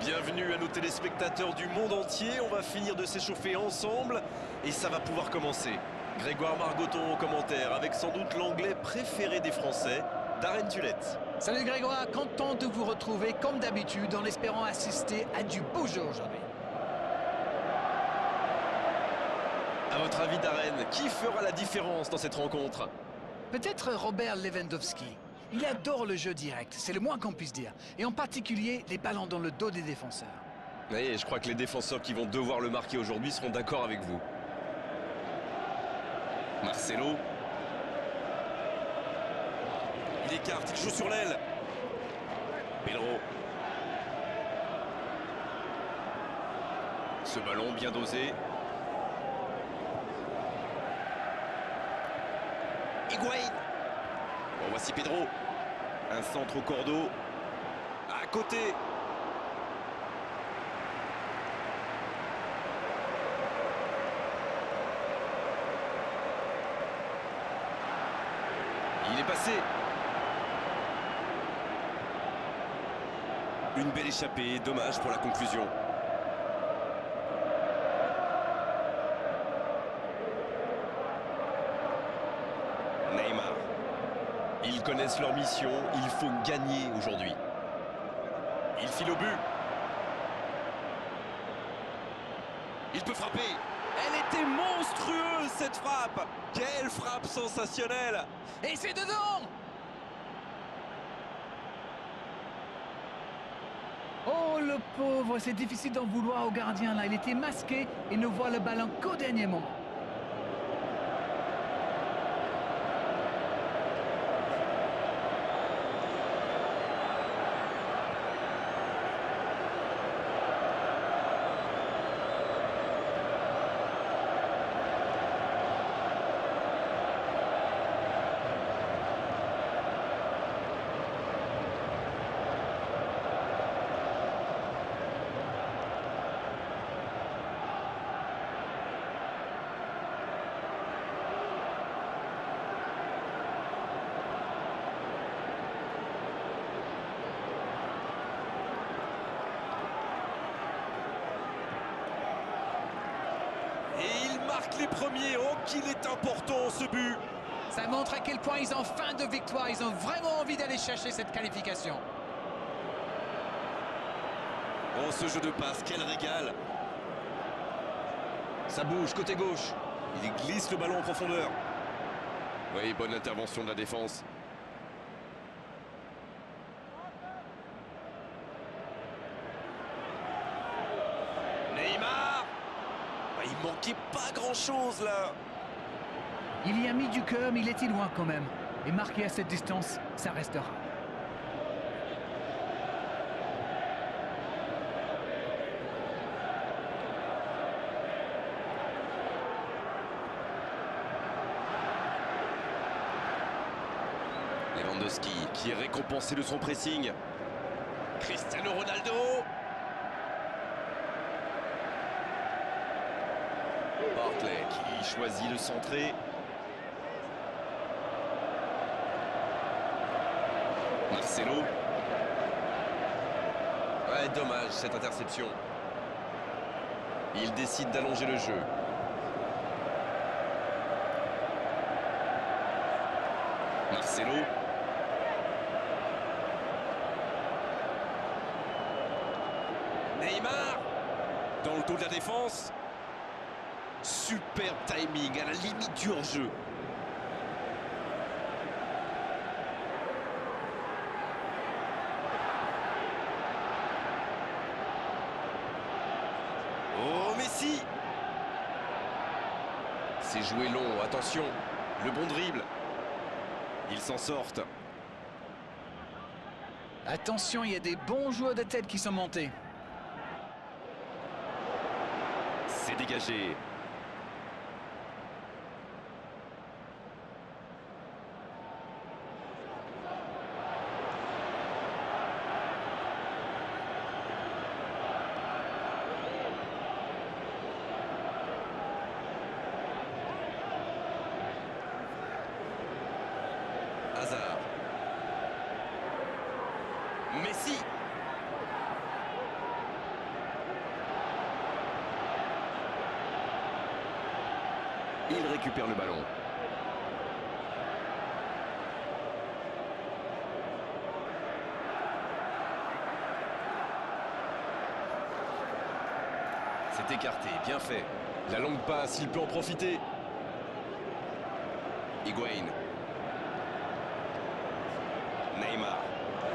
Bienvenue à nos téléspectateurs du monde entier. On va finir de s'échauffer ensemble et ça va pouvoir commencer. Grégoire Margoton au commentaire avec sans doute l'anglais préféré des Français, Darren Tulette. Salut Grégoire, content de vous retrouver comme d'habitude en espérant assister à du beau jeu aujourd'hui. À votre avis Darren, qui fera la différence dans cette rencontre? Peut-être Robert Lewandowski. Il adore le jeu direct, c'est le moins qu'on puisse dire. Et en particulier, les ballons dans le dos des défenseurs. Oui, je crois que les défenseurs qui vont devoir le marquer aujourd'hui seront d'accord avec vous. Marcelo. Il écarte, il joue sur l'aile. Pedro. Ce ballon bien dosé. Higuaín. Bon, voici Pedro. Un centre au cordeau. À côté. Il est passé. Une belle échappée, dommage pour la conclusion. Neymar. Ils connaissent leur mission, il faut gagner aujourd'hui. Il file au but. Il peut frapper. Elle était monstrueuse cette frappe. Quelle frappe sensationnelle. Et c'est dedans! Oh le pauvre, c'est difficile d'en vouloir au gardien là. Il était masqué et ne voit le ballon qu'au dernier moment. Les premiers, oh qu'il est important ce but. Ça montre à quel point ils ont faim de victoire, ils ont vraiment envie d'aller chercher cette qualification. Oh ce jeu de passe, quel régal. Ça bouge côté gauche. Il glisse le ballon en profondeur. Oui, bonne intervention de la défense. Neymar. Il manquait pas grand-chose là. Il y a mis du cœur, mais il était loin quand même. Et marqué à cette distance, ça restera. Lewandowski qui est récompensé de son pressing. Cristiano Ronaldo. Barclay qui choisit de centrer. Marcelo. Ouais, dommage cette interception. Il décide d'allonger le jeu. Marcelo. Neymar. Dans le dos de la défense. Superbe timing, à la limite du hors-jeu. Oh, Messi! C'est joué long, attention. Le bon dribble. Ils s'en sortent. Attention, il y a des bons joueurs de tête qui sont montés. C'est dégagé. Hazard. Messi. Il récupère le ballon. C'est écarté, bien fait. La longue passe, il peut en profiter. Higuaín. Neymar.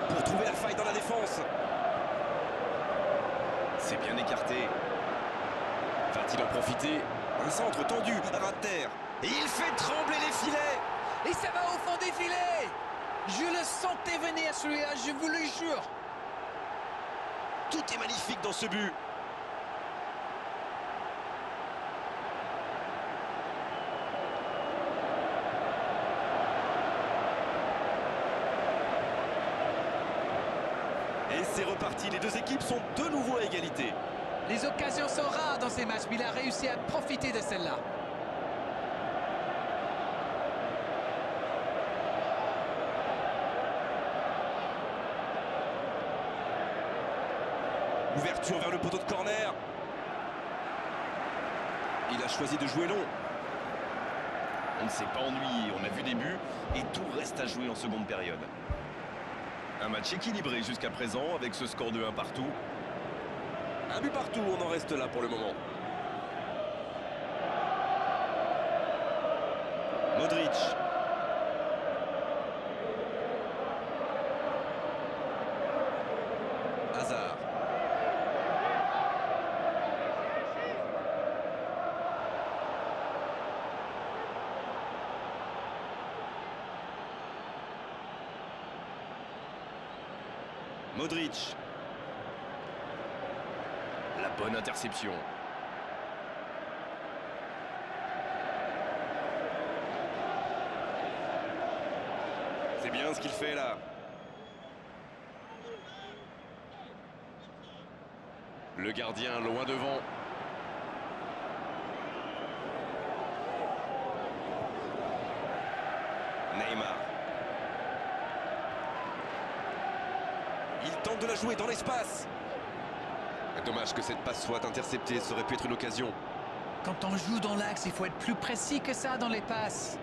Pour trouver la faille dans la défense. C'est bien écarté. Va-t-il en profiter? Un centre tendu, ras de terre. Et il fait trembler les filets. Et ça va au fond des filets. Je le sentais venir celui-là, je vous le jure. Tout est magnifique dans ce but. Et c'est reparti, les deux équipes sont de nouveau à égalité. Les occasions sont rares dans ces matchs, mais il a réussi à profiter de celle-là. Ouverture vers le poteau de corner. Il a choisi de jouer long. On ne s'est pas ennuyé, on a vu des buts et tout reste à jouer en seconde période. Un match équilibré jusqu'à présent avec ce score de 1 partout. Un but partout, on en reste là pour le moment. Modric. Hazard. Modric. La bonne interception. C'est bien ce qu'il fait là. Le gardien loin devant. Neymar. Il tente de la jouer dans l'espace. Dommage que cette passe soit interceptée, ça aurait pu être une occasion. Quand on joue dans l'axe, il faut être plus précis que ça dans les passes.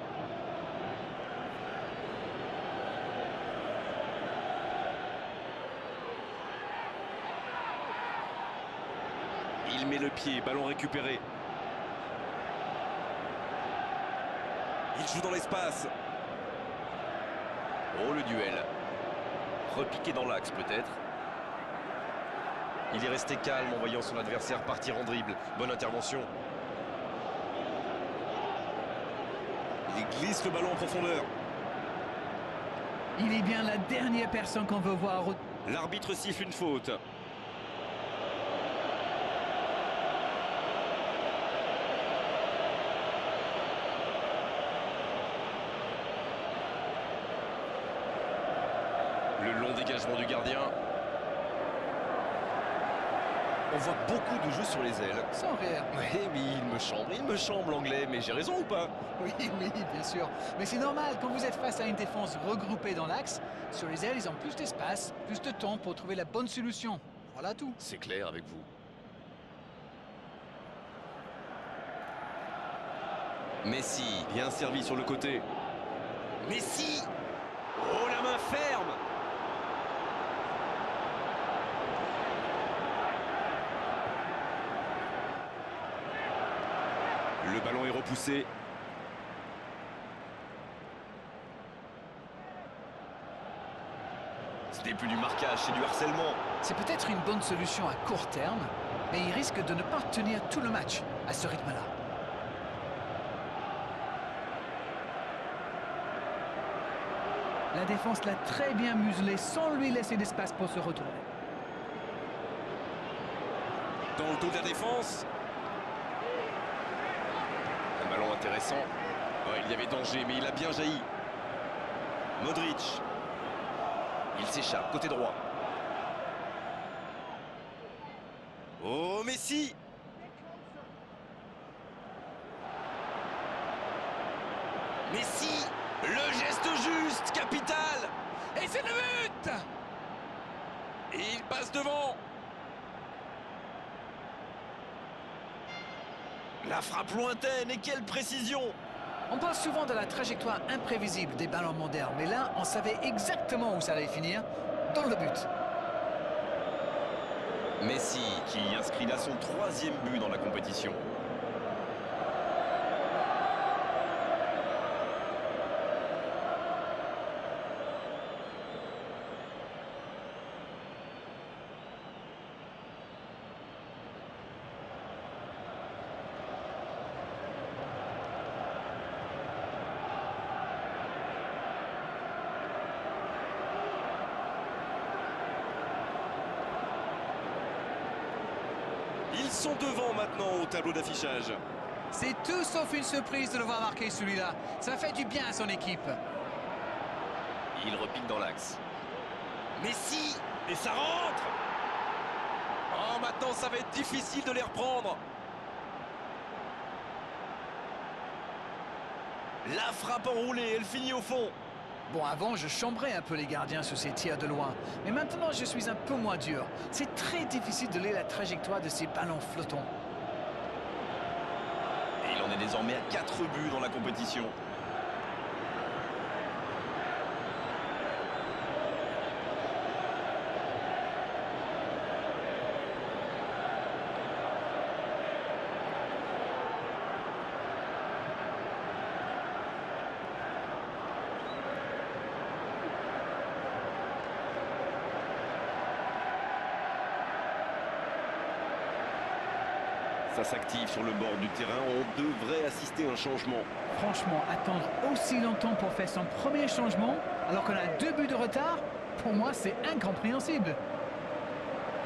Il met le pied, ballon récupéré. Il joue dans l'espace. Oh, le duel. Repiqué dans l'axe peut-être. Il est resté calme en voyant son adversaire partir en dribble. Bonne intervention. Il glisse le ballon en profondeur. Il est bien la dernière personne qu'on veut voir. L'arbitre siffle une faute. Le long dégagement du gardien. On voit beaucoup de jeux sur les ailes. Sans rire. Oui, mais il me chambre l'anglais, mais j'ai raison ou pas? Oui, oui, bien sûr. Mais c'est normal, quand vous êtes face à une défense regroupée dans l'axe, sur les ailes, ils ont plus d'espace, plus de temps pour trouver la bonne solution. Voilà tout. C'est clair avec vous. Messi, bien servi sur le côté. Messi! Oh, la main ferme! Le ballon est repoussé. Ce n'est plus du marquage, c'est du harcèlement. C'est peut-être une bonne solution à court terme, mais il risque de ne pas tenir tout le match à ce rythme-là. La défense l'a très bien muselé sans lui laisser d'espace pour se retourner. Dans le dos de la défense. Un ballon intéressant. Oh, il y avait danger, mais il a bien jailli. Modric. Il s'échappe, côté droit. Oh, Messi! Messi! Le geste juste, capital! Et c'est le but! Et il passe devant. La frappe lointaine et quelle précision! On parle souvent de la trajectoire imprévisible des ballons modernes, mais là, on savait exactement où ça allait finir, dans le but. Messi qui inscrit là son 3e but dans la compétition. Ils sont devant maintenant au tableau d'affichage. C'est tout sauf une surprise de le voir marquer celui-là. Ça fait du bien à son équipe. Il repique dans l'axe. Messi! Et ça rentre! Oh, maintenant ça va être difficile de les reprendre. La frappe enroulée, elle finit au fond. Bon, avant, je chambrais un peu les gardiens sur ces tirs de loin. Mais maintenant, je suis un peu moins dur. C'est très difficile de lire la trajectoire de ces ballons flottants. Et il en est désormais à 4 buts dans la compétition. Ça s'active sur le bord du terrain. On devrait assister à un changement. Franchement, attendre aussi longtemps pour faire son premier changement, alors qu'on a 2 buts de retard, pour moi, c'est incompréhensible.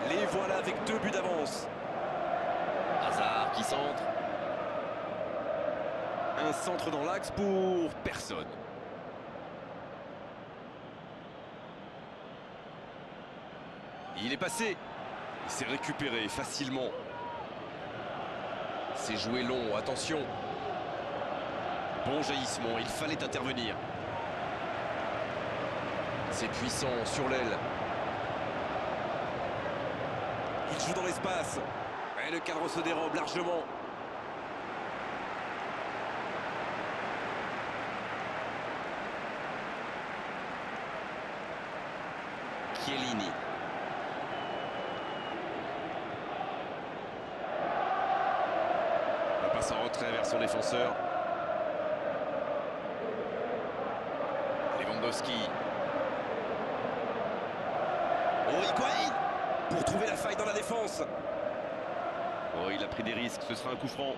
Les voilà avec 2 buts d'avance. Hazard qui centre. Un centre dans l'axe pour personne. Il est passé. Il s'est récupéré facilement. C'est joué long, attention. Bon jaillissement, il fallait intervenir. C'est puissant sur l'aile. Il joue dans l'espace. Et le cadre se dérobe largement. Chiellini. La passe en retrait vers son défenseur. Lewandowski. Oh, Higuaín pour trouver la faille dans la défense. Oh, il a pris des risques, ce sera un coup franc.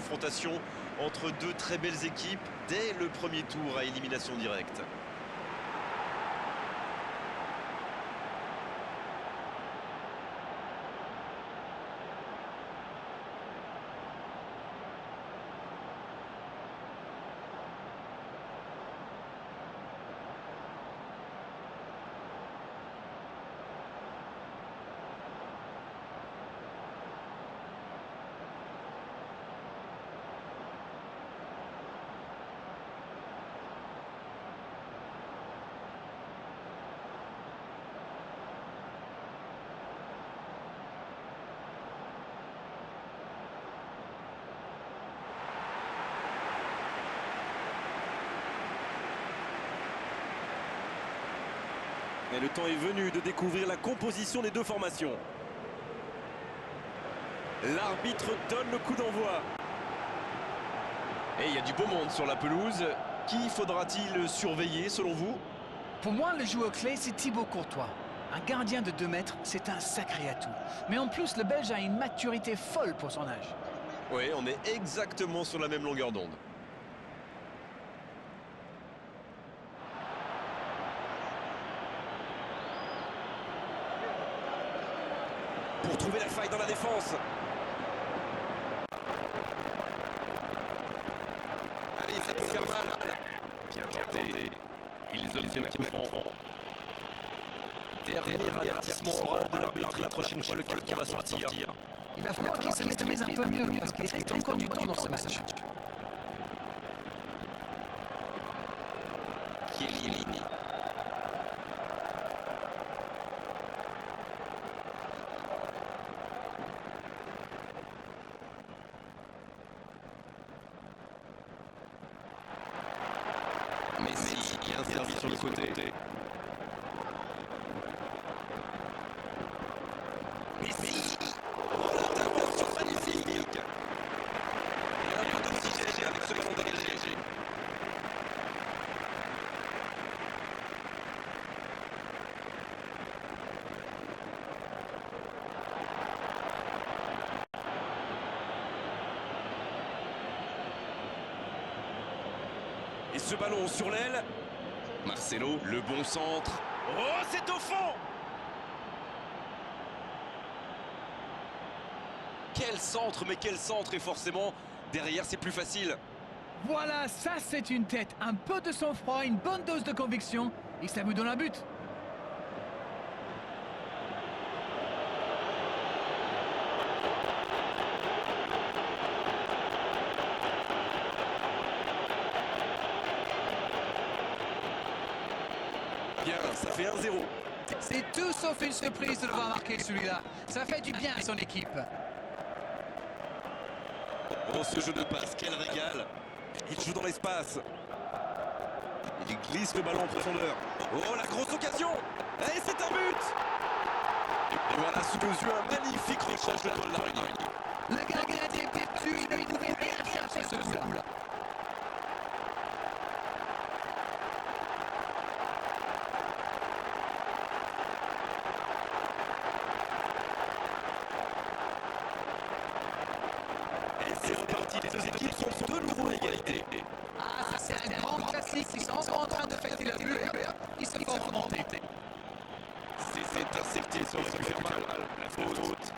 confrontation entre deux très belles équipes dès le premier tour à élimination directe. Et le temps est venu de découvrir la composition des deux formations. L'arbitre donne le coup d'envoi. Et il y a du beau monde sur la pelouse. Qui faudra-t-il surveiller selon vous? Pour moi, le joueur clé, c'est Thibaut Courtois. Un gardien de 2 mètres, c'est un sacré atout. Mais en plus, le Belge a une maturité folle pour son âge. Oui, on est exactement sur la même longueur d'onde. Pour trouver la faille dans la défense. Allez, ça peut faire mal. Bien tenté. Ils obtiennent un coup franc. Dernier avertissement oral de l'arbitre. La prochaine fois, le carton va sortir. Il va falloir qu'il se maîtrise un peu mieux, parce qu'il reste encore du temps dans ce match. Chiellini. Messi, bien servi sur le côté. Messi. Oh, l'intervention magnifique. Et un peu d'oxygène avec ce ballon dégagé. Et ce ballon sur l'aile. Marcelo, le bon centre. Oh, c'est au fond. Quel centre, mais quel centre! Et forcément, derrière, c'est plus facile. Voilà, ça c'est une tête. Un peu de sang-froid, une bonne dose de conviction, et ça vous donne un but. Bien, ça fait 1-0. C'est tout sauf une surprise de le voir marquer celui-là. Ça fait du bien à son équipe. Oh, ce jeu de passe, quel régal. Il joue dans l'espace. Il glisse le ballon en profondeur. Oh, la grosse occasion. Et c'est un but. Et voilà sous nos yeux un magnifique rechange de Paul Larigny. Le gardien était perdu, il ne pouvait rien faire sur ce coup-là. Et c'est reparti, les deux équipes sont de nouveau à égalité. Ah, ça c'est un grand classique, ils sont encore en train de fêter le but. Ils se font remonter. C'est intercepté, ça aurait pu faire mal. La faute.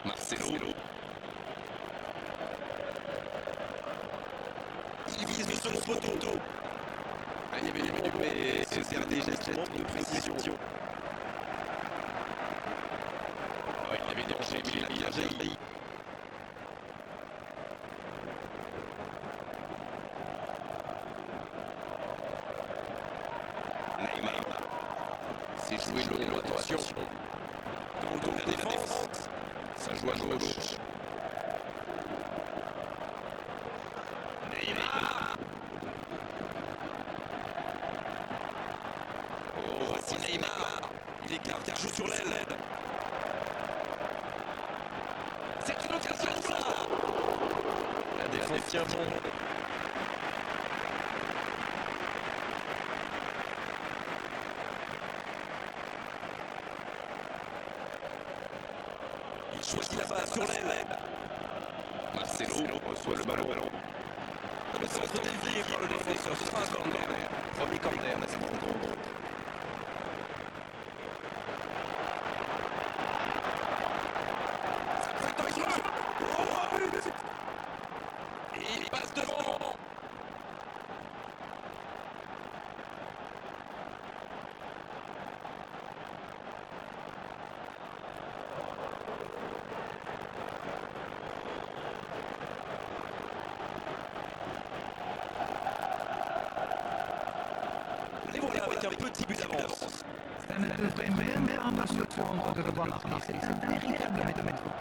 Marcelo. Il vise le second poteau. Ah, il y avait du monde, mais ce dernier geste manque de précision. Oh, il avait danger, mais il a bien jailli. Neymar. C'est joué long, attention. Dans le dos de la défense. Ça joue à gauche. Neymar. Oh, voici Neymar. Il écarte, il joue sur l'aile. C'est une occasion, ça. La défense tient bon. choisit la balle sur l'aile. Marcelo reçoit le ballon. Le centre dévié par le défenseur, ce sera un corner. Premier corner de cette rencontre. C'est dangereux. Oh, but. Et il passe devant. Les voilà avec un petit but d'avance. Ça ne devrait même pas me surprendre de le voir marquer. C'est un véritable méthode.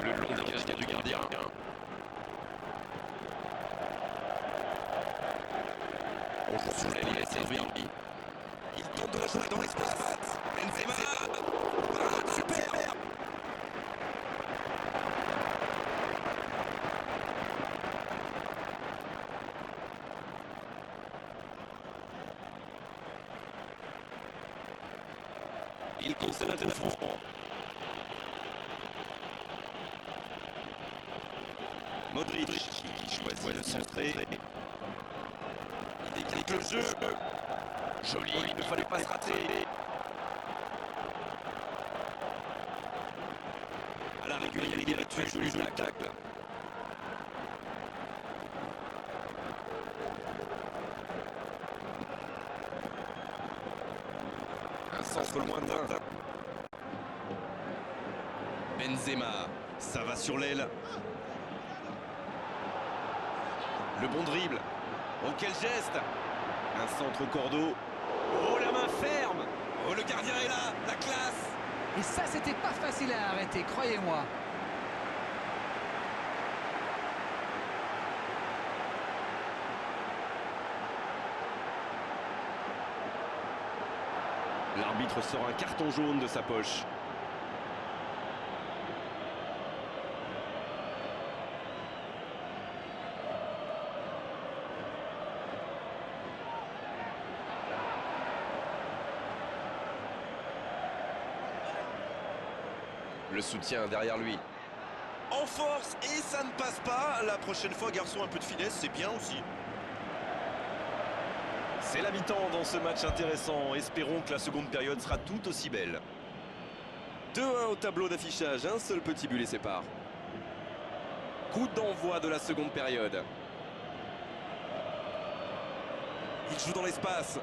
Le long dégagé du gardien. On joue sous l'aile, il est servi. Il tente de la jouer dans l'espace. Benzema. Ah, super. Il concède un coup franc. Modric qui choisit de centrer. Il déclic le jeu. Joli, il ne fallait pas se rater. À la régularité habituelle, joli jeu tacle. Un centre lointain. Benzema, ça va sur l'aile. Le bon dribble. Oh, quel geste! Un centre au cordeau. Oh, la main ferme! Oh, le gardien est là! La classe! Et ça, c'était pas facile à arrêter, croyez-moi. L'arbitre sort un carton jaune de sa poche. Le soutien derrière lui. En force et ça ne passe pas. La prochaine fois, garçon, un peu de finesse, c'est bien aussi. C'est la mi-temps dans ce match intéressant. Espérons que la seconde période sera tout aussi belle. 2-1 au tableau d'affichage, un seul petit but les sépare. Coup d'envoi de la seconde période. Il joue dans l'espace.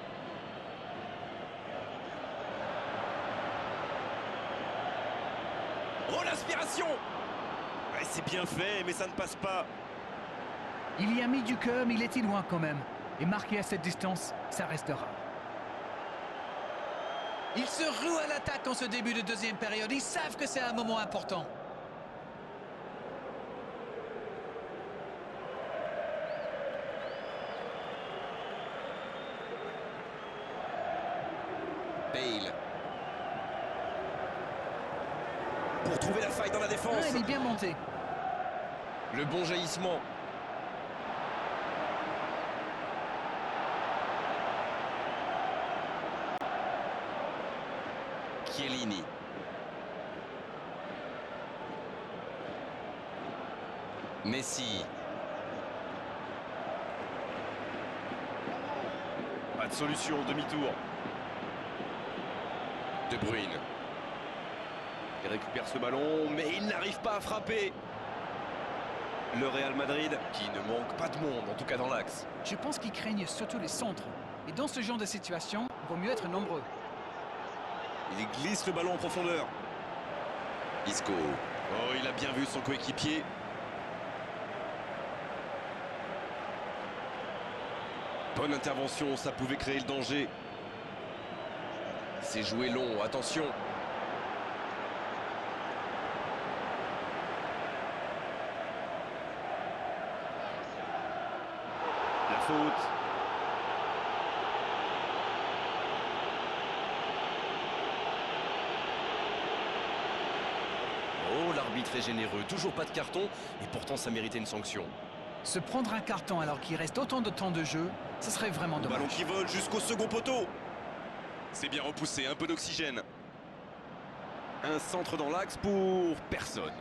Oh, l'aspiration! Ouais, c'est bien fait, mais ça ne passe pas. Il y a mis du cœur, mais il était loin quand même. Et marqué à cette distance, ça restera. Ils se ruent à l'attaque en ce début de deuxième période. Ils savent que c'est un moment important. Bale. Pour trouver la faille dans la défense. Ah, il est bien monté. Le bon jaillissement. Chiellini. Messi. Pas de solution, demi-tour. De Bruyne. Il récupère ce ballon, mais il n'arrive pas à frapper. Le Real Madrid, qui ne manque pas de monde, en tout cas dans l'axe. Je pense qu'ils craignent surtout les centres. Et dans ce genre de situation, il vaut mieux être nombreux. Il glisse le ballon en profondeur. Isco. Oh, il a bien vu son coéquipier. Bonne intervention, ça pouvait créer le danger. C'est joué long, attention. La faute. Oh, l'arbitre est généreux. Toujours pas de carton, et pourtant ça méritait une sanction. Se prendre un carton alors qu'il reste autant de temps de jeu, ce serait vraiment Le ballon dommage. qui vole jusqu'au second poteau. C'est bien repoussé, un peu d'oxygène. Un centre dans l'axe pour personne.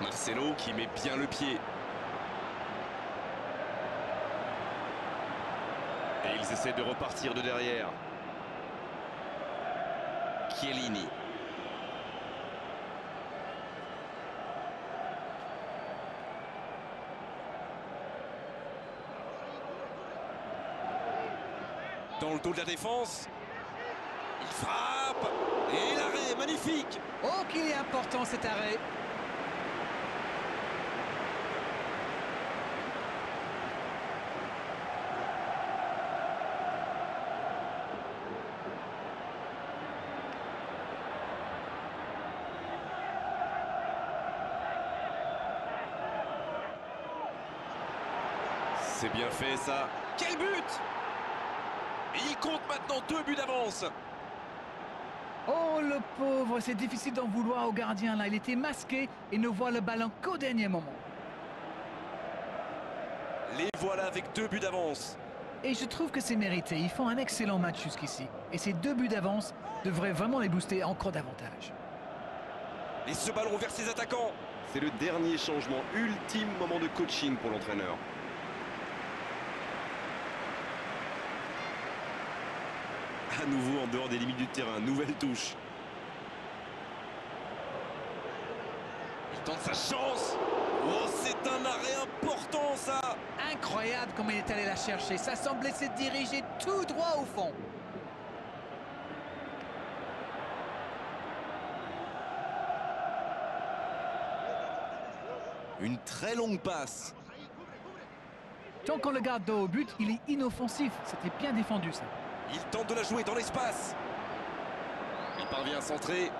Marcelo qui met bien le pied. Et ils essaient de repartir de derrière. Chiellini. Dans le dos de la défense. Il frappe. Et l'arrêt, magnifique. Oh, qu'il est important cet arrêt. C'est bien fait ça. Quel but! Et il compte maintenant 2 buts d'avance. Oh, le pauvre, c'est difficile d'en vouloir au gardien là. Il était masqué et ne voit le ballon qu'au dernier moment. Les voilà avec 2 buts d'avance. Et je trouve que c'est mérité. Ils font un excellent match jusqu'ici. Et ces 2 buts d'avance devraient vraiment les booster encore davantage. Et ce ballon vers ses attaquants. C'est le dernier changement, ultime moment de coaching pour l'entraîneur. À nouveau en dehors des limites du terrain, nouvelle touche. Il tente sa chance. Oh, c'est un arrêt important ça. Incroyable comme il est allé la chercher. Ça semblait se diriger tout droit au fond. Une très longue passe. Tant qu'on le garde dos au but, il est inoffensif. C'était bien défendu ça. Il tente de la jouer dans l'espace. Il parvient à centrer.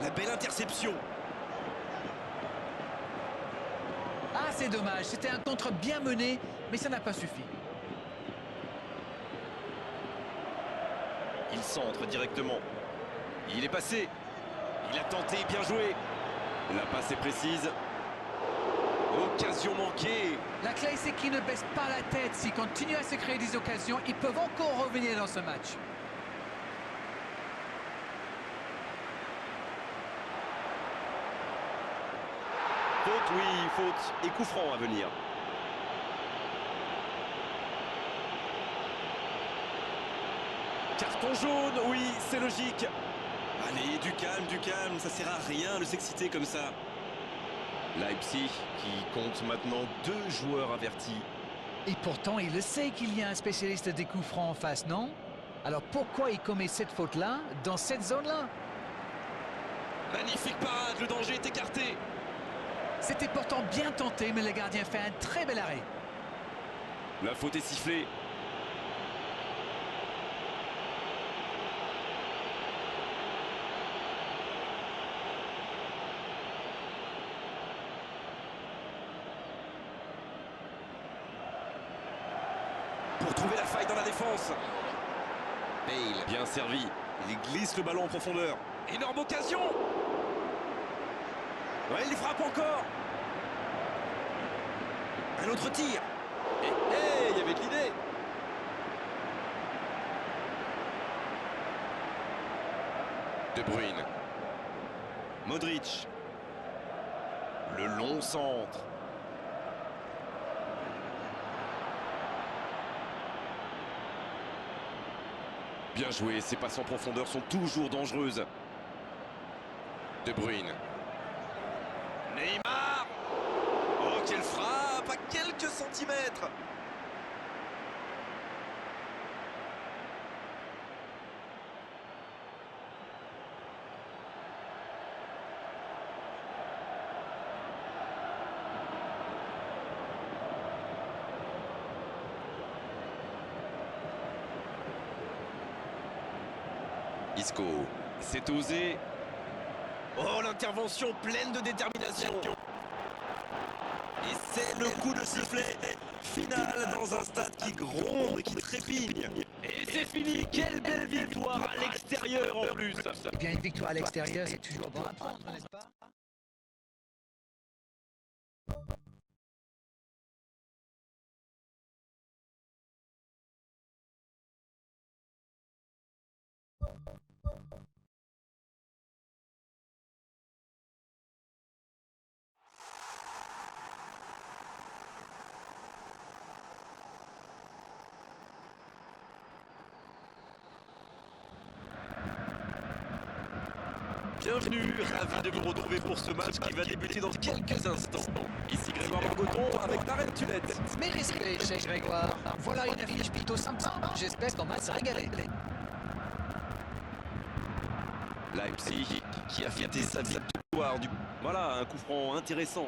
La belle interception. Ah, c'est dommage. C'était un contre bien mené, mais ça n'a pas suffi. Il centre directement. Il est passé. Il a tenté, bien joué. La passe est précise. Occasion manquée. La clé, c'est qu'ils ne baissent pas la tête. S'ils continuent à se créer des occasions, ils peuvent encore revenir dans ce match. Faute, oui, faute. Et coup franc à venir. Carton jaune, oui, c'est logique. Allez, du calme, ça sert à rien de s'exciter comme ça. Leipzig qui compte maintenant 2 joueurs avertis. Et pourtant, il le sait qu'il y a un spécialiste des coups francs en face, non? Alors pourquoi il commet cette faute-là, dans cette zone-là? Magnifique parade, le danger est écarté. C'était pourtant bien tenté, mais le gardien fait un très bel arrêt. La faute est sifflée. Pour trouver la faille dans la défense. Bale, bien servi. Il glisse le ballon en profondeur. Énorme occasion. Ouais, il frappe encore. Un autre tir. Et il y avait de l'idée. De Bruyne. Modric. Le long centre. Bien joué, ces passes en profondeur sont toujours dangereuses. De Bruyne. Neymar. Oh, quelle frappe à quelques centimètres. Isco. C'est osé. Oh, l'intervention pleine de détermination. Et c'est le coup de sifflet final dans un stade qui gronde, qui trépigne. Et c'est fini. Quelle belle victoire à l'extérieur en plus. Eh bien, une victoire à l'extérieur, c'est toujours bon à prendre, n'est-ce pas? Bienvenue, ravi de vous retrouver pour ce match qui va débuter dans quelques instants. Ici Grégoire Margoton avec Darren Tulette. Mais respect, cher Grégoire. Voilà une affiche plutôt sympa. J'espère qu'on va se régaler. Leipzig qui a fêté sa victoire du... Voilà, un coup franc intéressant.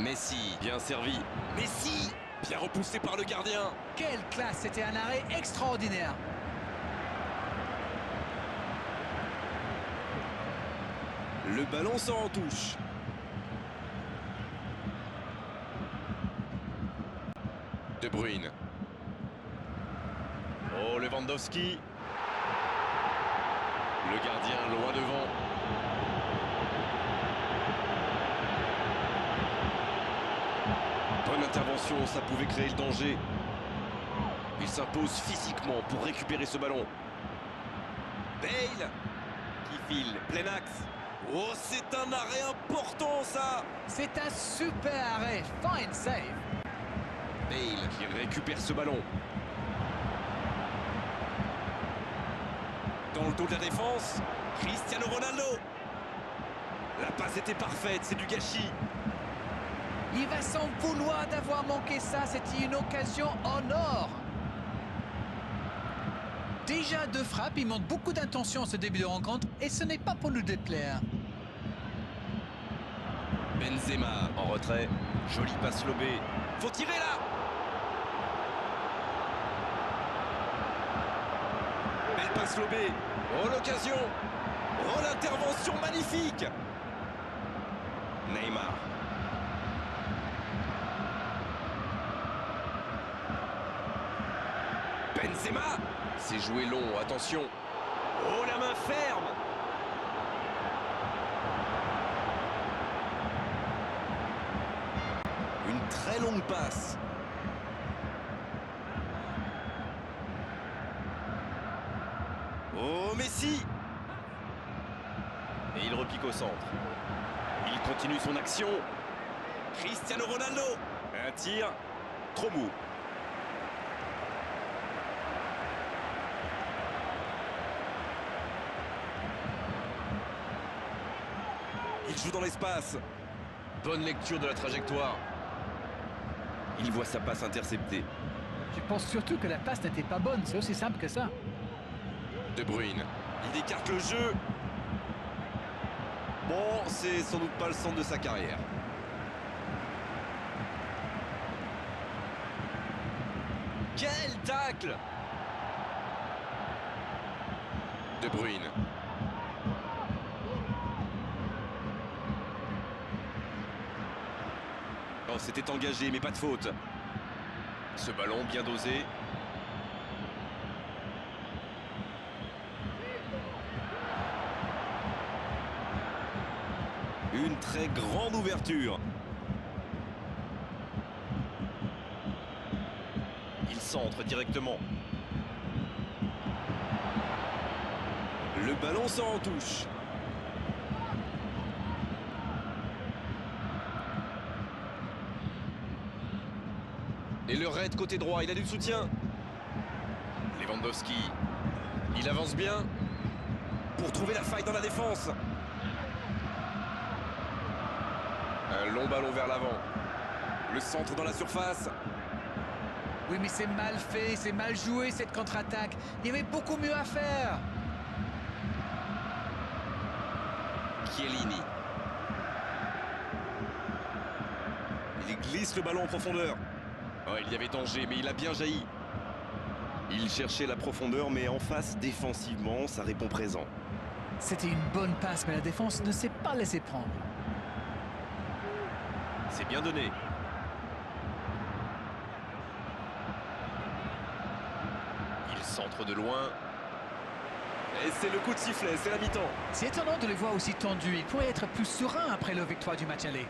Messi, bien servi. Messi, bien repoussé par le gardien. Quelle classe, c'était un arrêt extraordinaire. Le ballon sort en touche. De Bruyne. Oh, Lewandowski. Le gardien loin devant. Bonne intervention, ça pouvait créer le danger. Il s'impose physiquement pour récupérer ce ballon. Bale qui file, plein axe. Oh, c'est un arrêt important ça. C'est un super arrêt. Fine save. Bale qui récupère ce ballon. Dans le dos de la défense, Cristiano Ronaldo. La passe était parfaite, c'est du gâchis. Il va s'en vouloir d'avoir manqué ça. C'était une occasion en or. Déjà deux frappes, il montre beaucoup d'intention en ce début de rencontre et ce n'est pas pour nous déplaire. Benzema en retrait. Jolie passe lobée. Faut tirer là. Belle passe lobée. Oh l'occasion. Oh l'intervention magnifique. Neymar. Benzema. C'est joué long, attention. Oh la main ferme. Une très longue passe. Oh Messi. Et il repique au centre. Il continue son action. Cristiano Ronaldo. Un tir trop mou. Il joue dans l'espace. Bonne lecture de la trajectoire. Il voit sa passe interceptée. Je pense surtout que la passe n'était pas bonne. C'est aussi simple que ça. De Bruyne. Il écarte le jeu. Bon, c'est sans doute pas le centre de sa carrière. Quel tacle! De Bruyne. Oh, c'était engagé, mais pas de faute. Ce ballon bien dosé. Une très grande ouverture. Il centre directement. Le ballon sort en touche. Et le raid côté droit, il a du soutien. Lewandowski. Il avance bien pour trouver la faille dans la défense. Un long ballon vers l'avant. Le centre dans la surface. Oui, mais c'est mal fait, c'est mal joué cette contre-attaque. Il y avait beaucoup mieux à faire. Chiellini. Il glisse le ballon en profondeur. Oh, il y avait danger, mais il a bien jailli. Il cherchait la profondeur, mais en face, défensivement, ça répond présent. C'était une bonne passe, mais la défense ne s'est pas laissée prendre. C'est bien donné. Il centre de loin. Et c'est le coup de sifflet, c'est la mi-temps. C'est étonnant de les voir aussi tendus. Ils pourraient être plus sereins après leur victoire du match aller.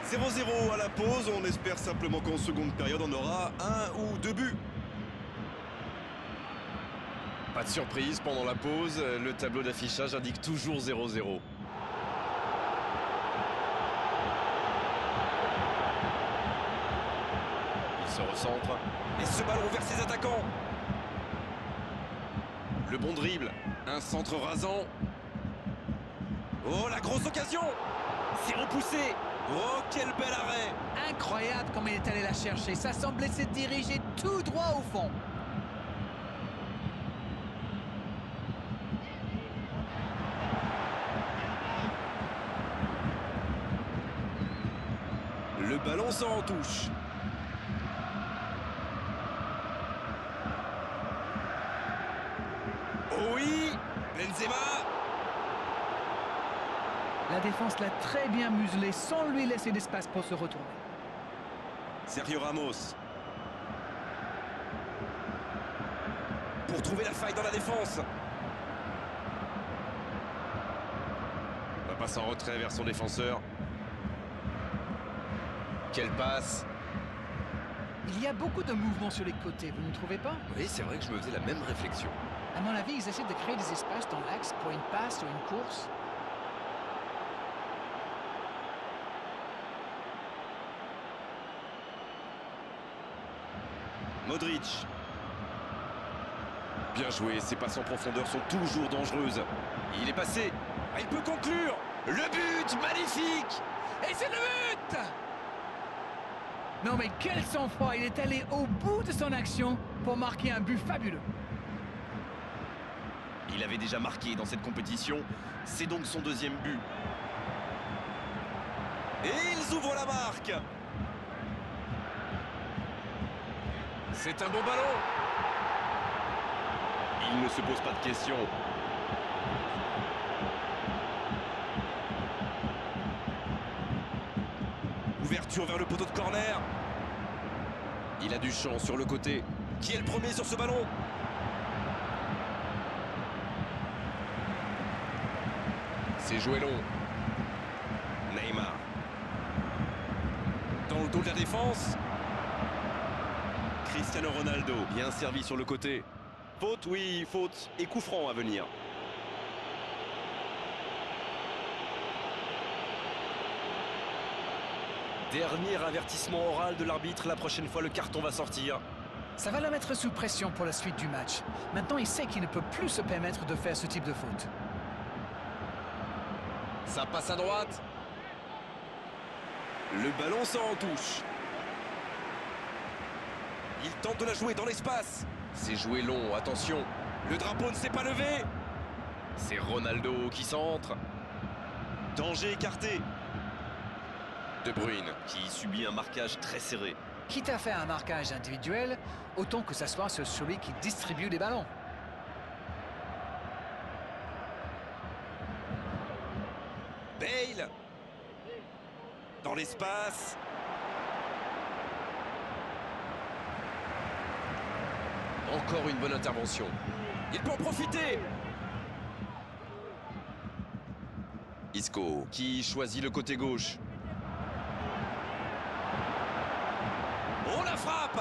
0-0 à la pause. On espère simplement qu'en seconde période, on aura un ou deux buts. Pas de surprise pendant la pause. Le tableau d'affichage indique toujours 0-0. se recentre. Et ce ballon vers ses attaquants. Le bon dribble. Un centre rasant. Oh, la grosse occasion. C'est repoussé. Oh, quel bel arrêt. Incroyable comme il est allé la chercher. Ça semblait se diriger tout droit au fond. Le ballon sort en touche. Oh oui, Benzema. La défense l'a très bien muselé sans lui laisser d'espace pour se retourner. Sergio Ramos. Pour trouver la faille dans la défense. La passe en retrait vers son défenseur. Quelle passe! Il y a beaucoup de mouvements sur les côtés, vous ne trouvez pas? Oui, c'est vrai que je me faisais la même réflexion. À mon avis, ils essaient de créer des espaces dans l'axe pour une passe ou une course. Modric. Bien joué, ses passes en profondeur sont toujours dangereuses. Il est passé. Ah, il peut conclure. Le but, magnifique! Et c'est le but! Non mais quel sang-froid, il est allé au bout de son action pour marquer un but fabuleux. Il avait déjà marqué dans cette compétition. C'est donc son deuxième but. Et ils ouvrent la marque. C'est un bon ballon. Il ne se pose pas de questions. Ouverture vers le poteau de corner. Il a du champ sur le côté. Qui est le premier sur ce ballon? C'est joué long. Neymar. Dans le dos de la défense. Cristiano Ronaldo. Bien servi sur le côté. Faute, oui, faute. Et coup franc à venir. Dernier avertissement oral de l'arbitre. La prochaine fois, le carton va sortir. Ça va le mettre sous pression pour la suite du match. Maintenant, il sait qu'il ne peut plus se permettre de faire ce type de faute. Ça passe à droite. Le ballon sort en touche. Il tente de la jouer dans l'espace. C'est joué long, attention. Le drapeau ne s'est pas levé. C'est Ronaldo qui centre. Danger écarté. De Bruyne qui subit un marquage très serré. Quitte à faire un marquage individuel, autant que ça soit sur celui qui distribue les ballons. Bale. Dans l'espace. Encore une bonne intervention. Il peut en profiter. Isco qui choisit le côté gauche. Oh, la frappe.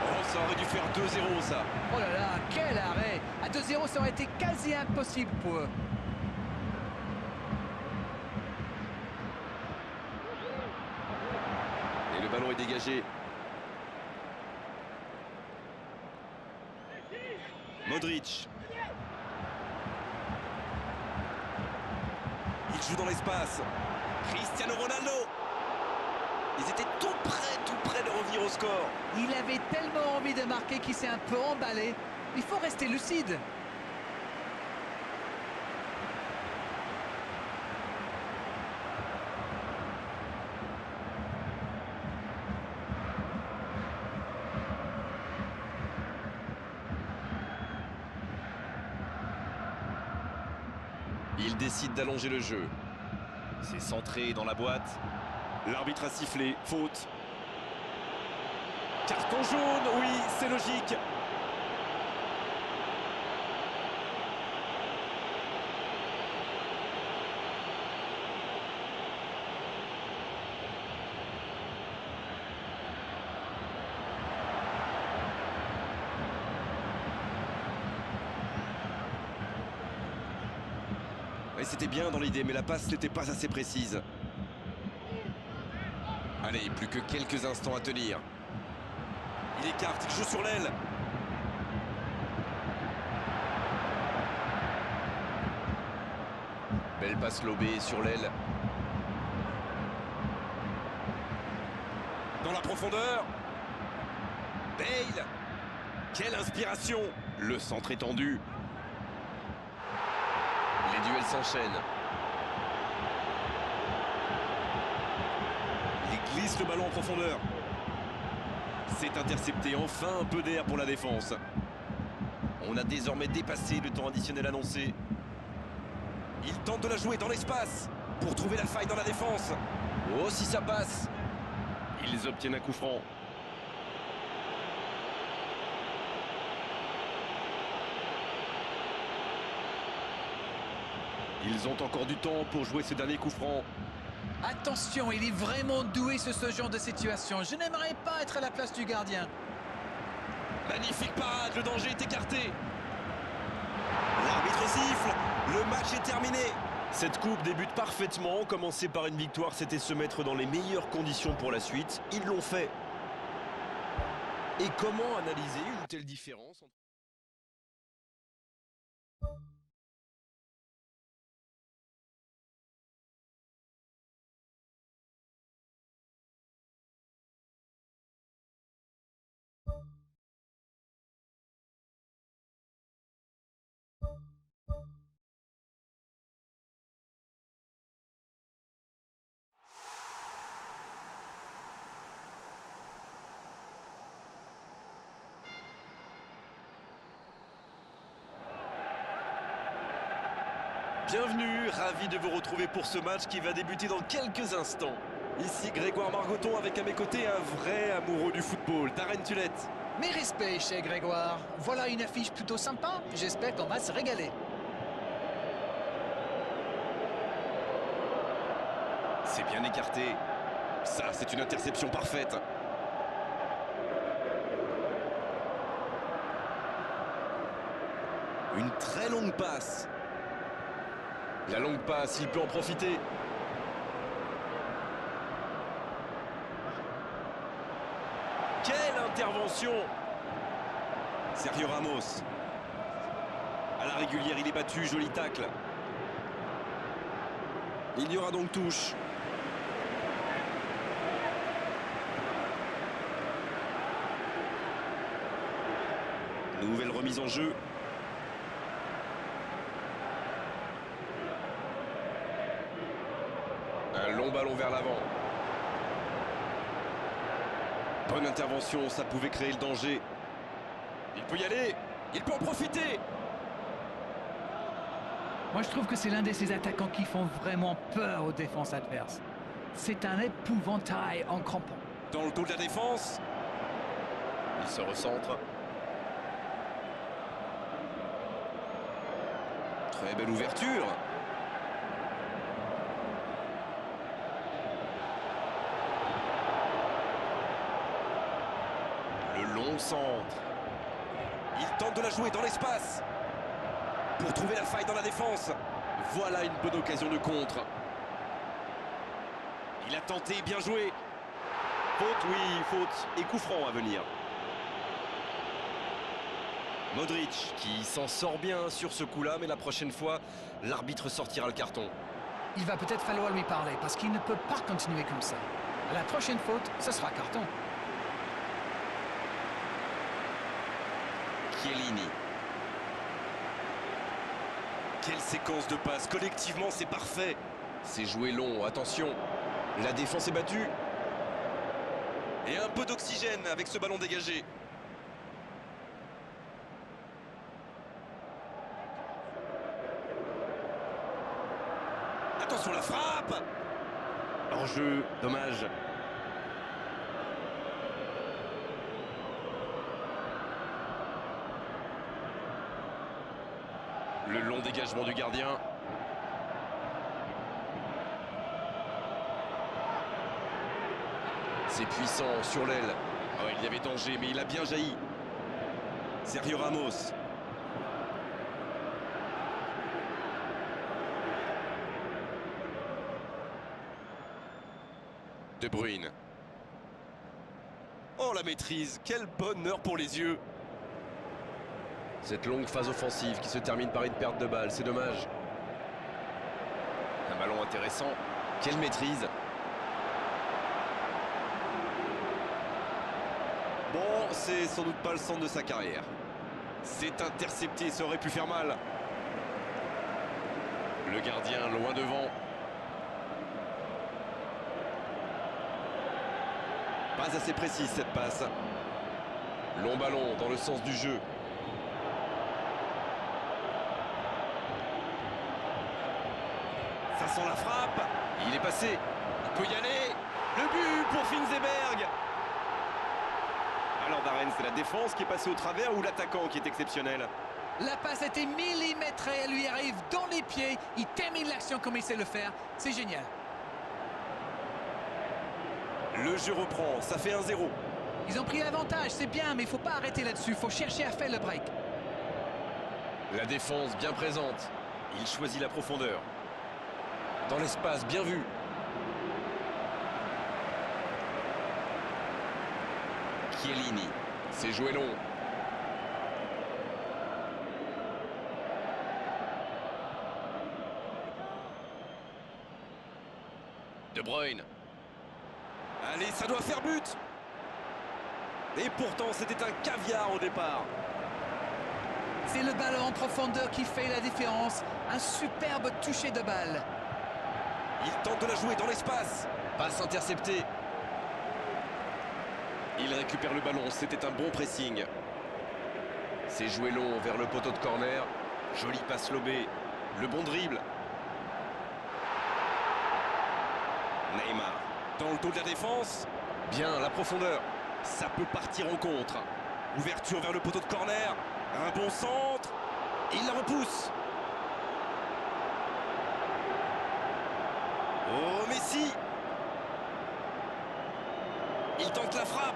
Oh, ça aurait dû faire 2-0 ça. Oh là là, quel arrêt! À 2-0, ça aurait été quasi impossible pour eux. Et le ballon est dégagé. Modric. Il joue dans l'espace. Cristiano Ronaldo. Ils étaient tout près de revenir au score. Il avait tellement envie de marquer qu'il s'est un peu emballé. Il faut rester lucide. Il décide d'allonger le jeu. C'est centré dans la boîte. L'arbitre a sifflé. Faute. Carton jaune, oui, c'est logique. Et c'était bien dans l'idée, mais la passe n'était pas assez précise. Allez, plus que quelques instants à tenir. Il écarte, il joue sur l'aile. Belle passe lobée sur l'aile. Dans la profondeur. Bale. Quelle inspiration. Le centre est tendu. Les duels s'enchaînent. Il glisse le ballon en profondeur. C'est intercepté, enfin un peu d'air pour la défense. On a désormais dépassé le temps additionnel annoncé. Il tente de la jouer dans l'espace pour trouver la faille dans la défense. Oh, si ça passe! Ils obtiennent un coup franc. Ils ont encore du temps pour jouer ce dernier coup franc. Attention, il est vraiment doué sur ce genre de situation. Je n'aimerais pas être à la place du gardien. Magnifique parade, le danger est écarté. L'arbitre siffle, le match est terminé. Cette coupe débute parfaitement. Commencer par une victoire, c'était se mettre dans les meilleures conditions pour la suite. Ils l'ont fait. Et comment analyser une telle différence entre... Bienvenue, ravi de vous retrouver pour ce match qui va débuter dans quelques instants. Ici Grégoire Margoton avec à mes côtés un vrai amoureux du football, Darren Tulette. Mes respects, cher Grégoire. Voilà une affiche plutôt sympa. J'espère qu'on va se régaler. C'est bien écarté. Ça, c'est une interception parfaite. Une très longue passe. La longue passe, il peut en profiter. Quelle intervention! Sergio Ramos. À la régulière, il est battu, joli tacle. Il y aura donc touche. Nouvelle remise en jeu. Un long ballon vers l'avant. Bonne intervention, ça pouvait créer le danger. Il peut y aller, il peut en profiter. Moi, je trouve que c'est l'un de ces attaquants qui font vraiment peur aux défenses adverses. C'est un épouvantail en crampon. Dans le dos de la défense. Il se recentre. Très belle ouverture. Le long centre. Il tente de la jouer dans l'espace pour trouver la faille dans la défense. Voilà une bonne occasion de contre. Il a tenté, bien joué. Faute, oui, faute. Et coup franc à venir. Modric qui s'en sort bien sur ce coup-là, mais la prochaine fois, l'arbitre sortira le carton. Il va peut-être falloir lui parler parce qu'il ne peut pas continuer comme ça. À la prochaine faute, ce sera carton. Chiellini. Quelle séquence de passes. Collectivement, c'est parfait. C'est joué long, attention. La défense est battue. Et un peu d'oxygène avec ce ballon dégagé. Attention la frappe. Hors-jeu, dommage. Le long dégagement du gardien. C'est puissant sur l'aile. Oh, il y avait danger, mais il a bien jailli. Sergio Ramos. De Bruyne. Oh, la maîtrise, quel bonheur pour les yeux. Cette longue phase offensive qui se termine par une perte de balle, c'est dommage. Un ballon intéressant. Quelle maîtrise. Bon, c'est sans doute pas le centre de sa carrière. C'est intercepté, ça aurait pu faire mal. Le gardien loin devant. Pas assez précise cette passe. Long ballon dans le sens du jeu. Ça sent la frappe. Il est passé. Il peut y aller. Le but pour Finzéberg. Alors Darren, c'est la défense qui est passée au travers ou l'attaquant qui est exceptionnel? La passe a été millimétrée, elle lui arrive dans les pieds. Il termine l'action comme il sait le faire. C'est génial. Le jeu reprend, ça fait 1-0. Ils ont pris l'avantage, c'est bien, mais il ne faut pas arrêter là-dessus. Il faut chercher à faire le break. La défense bien présente. Il choisit la profondeur. Dans l'espace, bien vu. Chiellini, c'est joué long. De Bruyne. Allez, ça doit faire but. Et pourtant, c'était un caviar au départ. C'est le ballon en profondeur qui fait la différence. Un superbe toucher de balle. Il tente de la jouer dans l'espace. Passe interceptée. Il récupère le ballon, c'était un bon pressing. C'est joué long vers le poteau de corner. Jolie passe lobée. Le bon dribble. Neymar. Dans le dos de la défense. Bien, la profondeur. Ça peut partir en contre. Ouverture vers le poteau de corner. Un bon centre. Il la repousse. Oh, Messi. Il tente la frappe.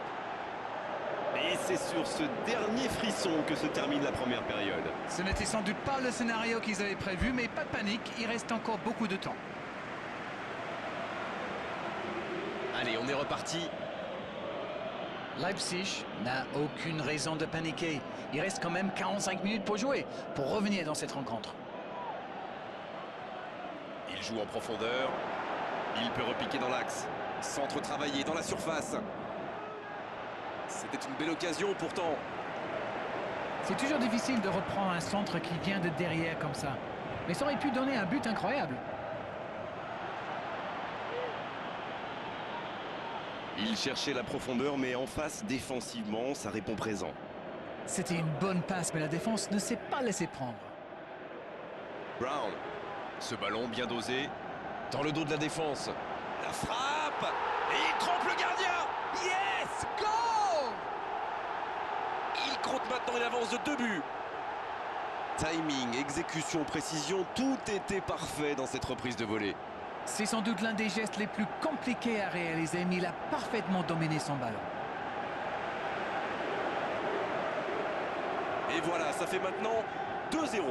Et c'est sur ce dernier frisson que se termine la première période. Ce n'était sans doute pas le scénario qu'ils avaient prévu, mais pas de panique, il reste encore beaucoup de temps. Allez, on est reparti. Leipzig n'a aucune raison de paniquer. Il reste quand même 45 minutes pour jouer, pour revenir dans cette rencontre. Il joue en profondeur. Il peut repiquer dans l'axe. Centre travaillé dans la surface. C'était une belle occasion pourtant. C'est toujours difficile de reprendre un centre qui vient de derrière comme ça. Mais ça aurait pu donner un but incroyable. Il cherchait la profondeur, mais en face, défensivement, ça répond présent. C'était une bonne passe, mais la défense ne s'est pas laissée prendre. Brown. Ce ballon bien dosé. Dans le dos de la défense. La frappe. Et il trompe le gardien. Yes! Go! Il compte maintenant une avance de 2 buts. Timing, exécution, précision, tout était parfait dans cette reprise de volée. C'est sans doute l'un des gestes les plus compliqués à réaliser, mais il a parfaitement dominé son ballon. Et voilà, ça fait maintenant 2-0.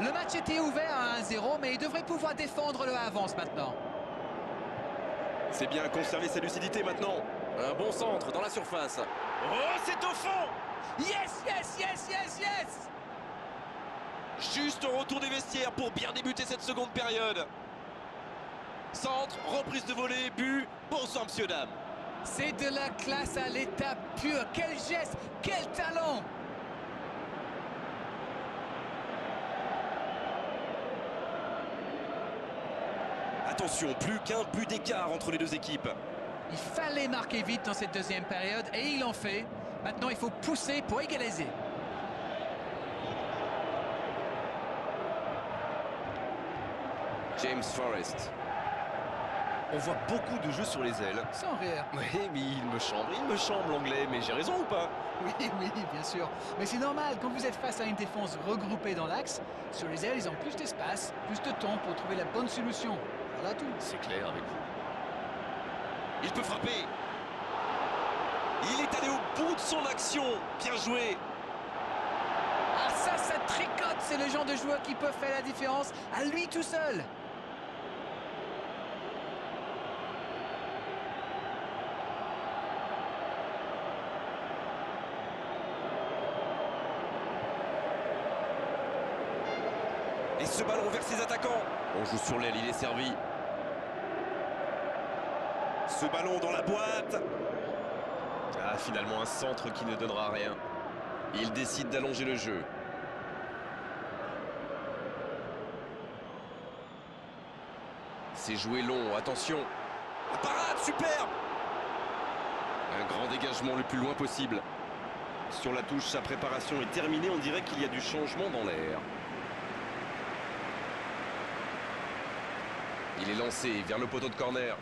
Le match était ouvert à 1-0, mais il devrait pouvoir défendre le avance maintenant. C'est bien conserver sa lucidité maintenant. Un bon centre dans la surface. Oh, c'est au fond. Yes, yes, yes, yes, yes! Juste au retour des vestiaires pour bien débuter cette seconde période. Centre, reprise de volée, but, bon sang, monsieur, dame. C'est de la classe à l'état pur. Quel geste, quel talent! Attention, plus qu'un but d'écart entre les deux équipes. Il fallait marquer vite dans cette deuxième période et il en fait. Maintenant, il faut pousser pour égaliser. James Forrest. On voit beaucoup de jeux sur les ailes. Sans rire. Oui, mais il me chambre l'anglais, mais j'ai raison ou pas? Oui, oui, bien sûr. Mais c'est normal, quand vous êtes face à une défense regroupée dans l'axe, sur les ailes, ils ont plus d'espace, plus de temps pour trouver la bonne solution. Voilà tout. C'est clair avec vous. Il peut frapper. Il est allé au bout de son action. Bien joué. Ah ça tricote. C'est le genre de joueur qui peut faire la différence à lui tout seul. Et ce ballon vers ses attaquants. On joue sur l'aile, il est servi. Ce ballon dans la boîte. Ah, finalement un centre qui ne donnera rien. Il décide d'allonger le jeu. C'est joué long, attention. La parade, superbe. Un grand dégagement le plus loin possible. Sur la touche, sa préparation est terminée. On dirait qu'il y a du changement dans l'air. Il est lancé vers le poteau de corner.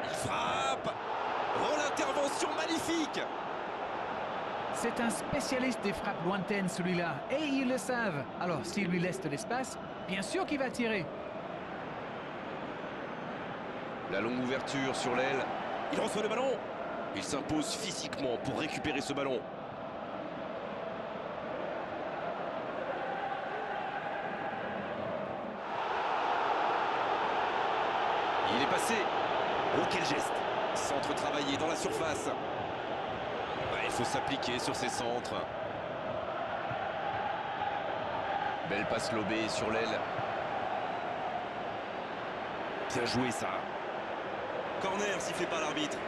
Il frappe. Oh, l'intervention magnifique. C'est un spécialiste des frappes lointaines, celui-là. Et ils le savent. Alors, s'il lui laisse de l'espace, bien sûr qu'il va tirer. La longue ouverture sur l'aile. Il reçoit le ballon. Il s'impose physiquement pour récupérer ce ballon. Il est passé. Oh, quel geste. Centre travaillé dans la surface. Ouais, il faut s'appliquer sur ces centres. Belle passe lobée sur l'aile. Bien joué, ça. Corner sifflé par l'arbitre.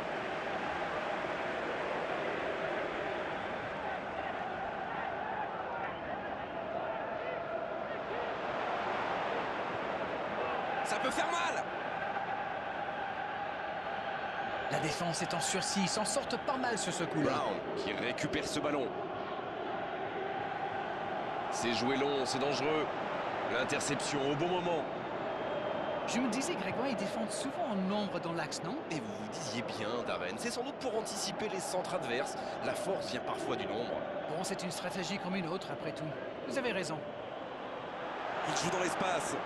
Ça peut faire mal. La défense est en sursis, ils s'en sortent pas mal sur ce coup-là. Brown qui récupère ce ballon. C'est joué long, c'est dangereux. L'interception au bon moment. Je me disais, Grégoire, ils défendent souvent en nombre dans l'axe, non? Et vous vous disiez bien, Darren, c'est sans doute pour anticiper les centres adverses. La force vient parfois du nombre. Bon, c'est une stratégie comme une autre, après tout. Vous avez raison. Il joue dans l'espace.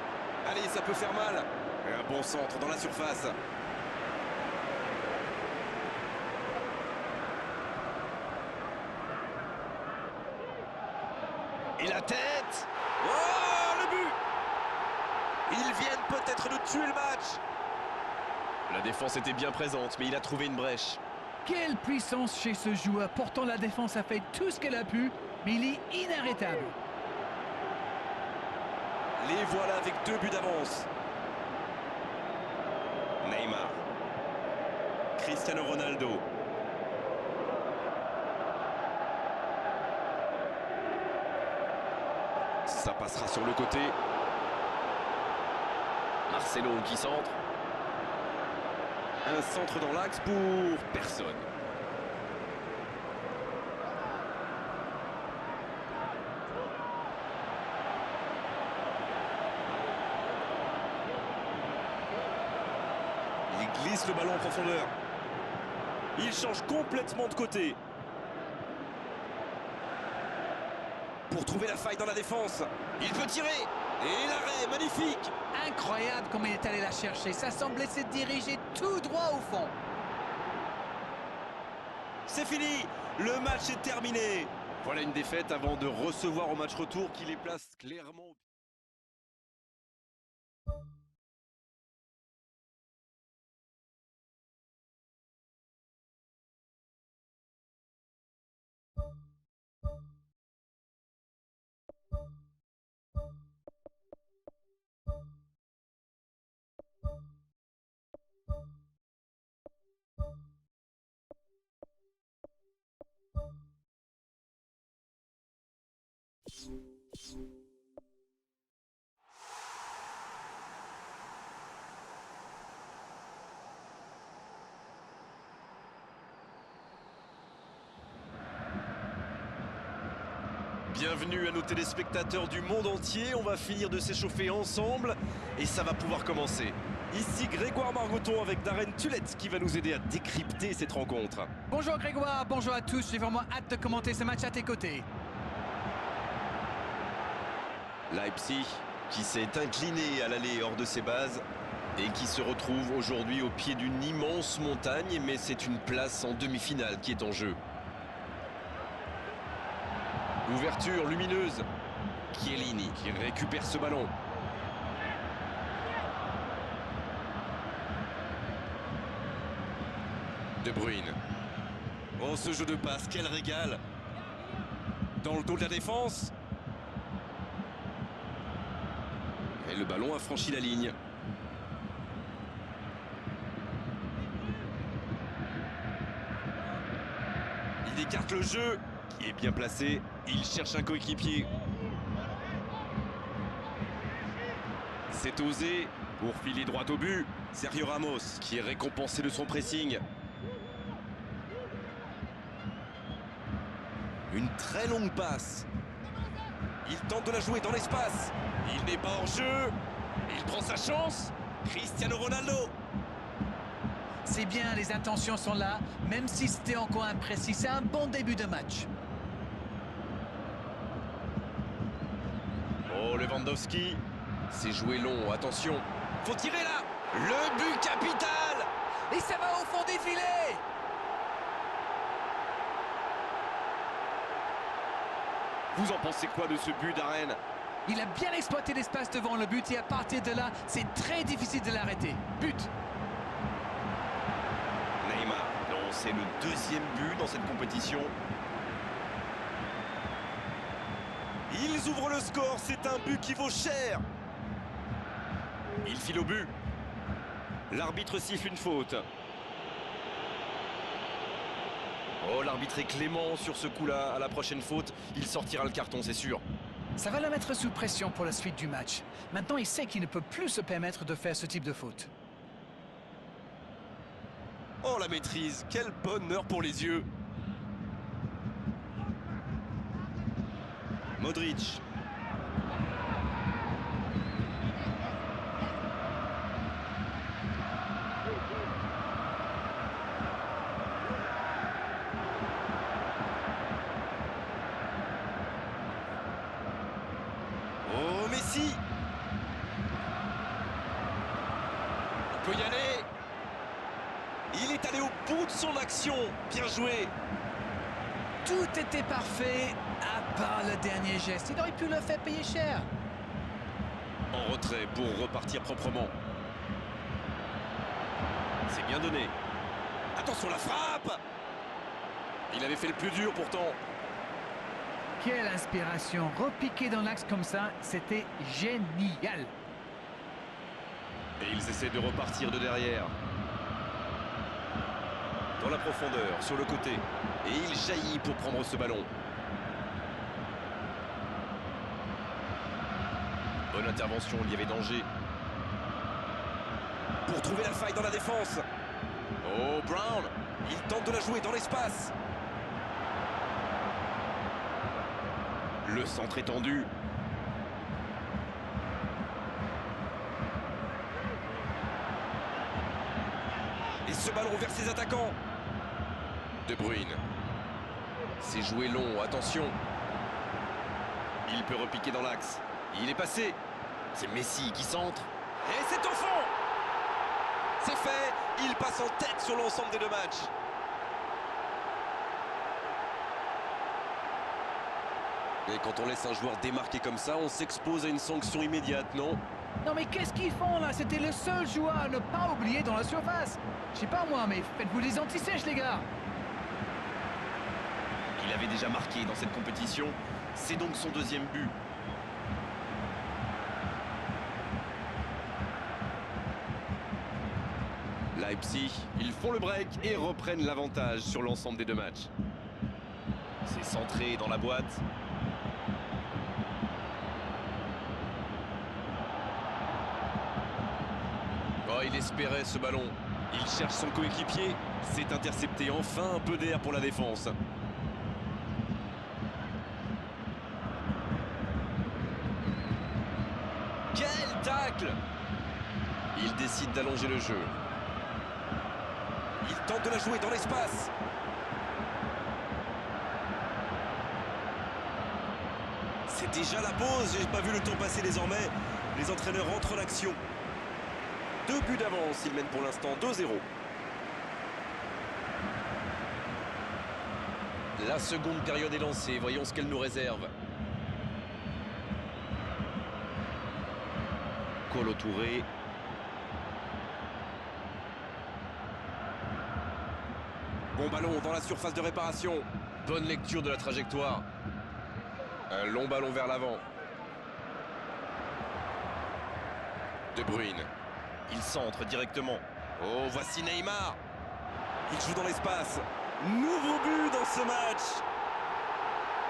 Allez, ça peut faire mal. Et un bon centre dans la surface. Et la tête! Oh, le but! Ils viennent peut-être de tuer le match. La défense était bien présente, mais il a trouvé une brèche. Quelle puissance chez ce joueur. Pourtant, la défense a fait tout ce qu'elle a pu, mais il est inarrêtable. Les voilà avec 2 buts d'avance. Neymar. Cristiano Ronaldo. Ça passera sur le côté. Marcelo qui centre. Un centre dans l'axe pour personne. Il glisse le ballon en profondeur. Il change complètement de côté. Pour trouver la faille dans la défense. Il peut tirer. Et l'arrêt, magnifique. Incroyable comme il est allé la chercher. Ça semblait se diriger tout droit au fond. C'est fini. Le match est terminé. Voilà une défaite avant de recevoir au match retour qui les place clairement. Bienvenue à nos téléspectateurs du monde entier. On va finir de s'échauffer ensemble et ça va pouvoir commencer. Ici Grégoire Margoton avec Darren Tulette qui va nous aider à décrypter cette rencontre. Bonjour Grégoire, bonjour à tous. J'ai vraiment hâte de commenter ce match à tes côtés. Leipzig qui s'est incliné à l'aller hors de ses bases et qui se retrouve aujourd'hui au pied d'une immense montagne, mais c'est une place en demi-finale qui est en jeu. Ouverture lumineuse. Chiellini qui récupère ce ballon. De Bruyne. Oh, ce jeu de passe, quel régal! Dans le dos de la défense. Et le ballon a franchi la ligne. Il écarte le jeu, qui est bien placé. Il cherche un coéquipier. C'est osé pour filer droit au but. Sergio Ramos qui est récompensé de son pressing. Une très longue passe. Il tente de la jouer dans l'espace. Il n'est pas hors jeu. Il prend sa chance. Cristiano Ronaldo. C'est bien, les intentions sont là, même si c'était encore imprécis. C'est un bon début de match. Oh, Lewandowski. C'est joué long, attention. Faut tirer là. Le but capital. Et ça va au fond des filets. Vous en pensez quoi de ce but d'Arène? Il a bien exploité l'espace devant le but et à partir de là, c'est très difficile de l'arrêter. But. Neymar. Non, c'est le deuxième but dans cette compétition. Ils ouvrent le score, c'est un but qui vaut cher. Il file au but. L'arbitre siffle une faute. Oh, l'arbitre est clément sur ce coup-là. À la prochaine faute, il sortira le carton, c'est sûr. Ça va le mettre sous pression pour la suite du match. Maintenant, il sait qu'il ne peut plus se permettre de faire ce type de faute. Oh, la maîtrise, quel bonheur pour les yeux. Modric. Oh, Messi. On peut y aller. Il est allé au bout de son action. Bien joué. Tout était parfait, à part le dernier geste. Il aurait pu le faire payer cher. En retrait pour repartir proprement. C'est bien donné. Attention la frappe. Il avait fait le plus dur pourtant. Quelle inspiration. Repiquer dans l'axe comme ça, c'était génial. Et ils essaient de repartir de derrière. Dans la profondeur, sur le côté. Et il jaillit pour prendre ce ballon. Bonne intervention, il y avait danger. Pour trouver la faille dans la défense. Oh, Brown. Il tente de la jouer dans l'espace. Le centre est tendu. Et ce ballon vers ses attaquants. De Bruyne. C'est joué long, attention. Il peut repiquer dans l'axe. Il est passé. C'est Messi qui centre. Et c'est au fond. C'est fait. Il passe en tête sur l'ensemble des deux matchs. Et quand on laisse un joueur démarquer comme ça, on s'expose à une sanction immédiate, non? Non mais qu'est-ce qu'ils font là? C'était le seul joueur à ne pas oublier dans la surface. Je sais pas moi, mais faites-vous des anti-sèches les gars. Il avait déjà marqué dans cette compétition. C'est donc son deuxième but. Leipzig, ils font le break et reprennent l'avantage sur l'ensemble des deux matchs. C'est centré dans la boîte. Oh, il espérait ce ballon. Il cherche son coéquipier. C'est intercepté. Enfin un peu d'air pour la défense. Quel tacle! Il décide d'allonger le jeu. Il tente de la jouer dans l'espace. C'est déjà la pause. J'ai pas vu le temps passer désormais. Les entraîneurs rentrent en action. 2 buts d'avance. Ils mènent pour l'instant 2-0. La seconde période est lancée. Voyons ce qu'elle nous réserve. Kolo Touré. Bon ballon dans la surface de réparation. Bonne lecture de la trajectoire. Un long ballon vers l'avant. De Bruyne. Il centre directement. Oh, voici Neymar. Il joue dans l'espace. Nouveau but dans ce match.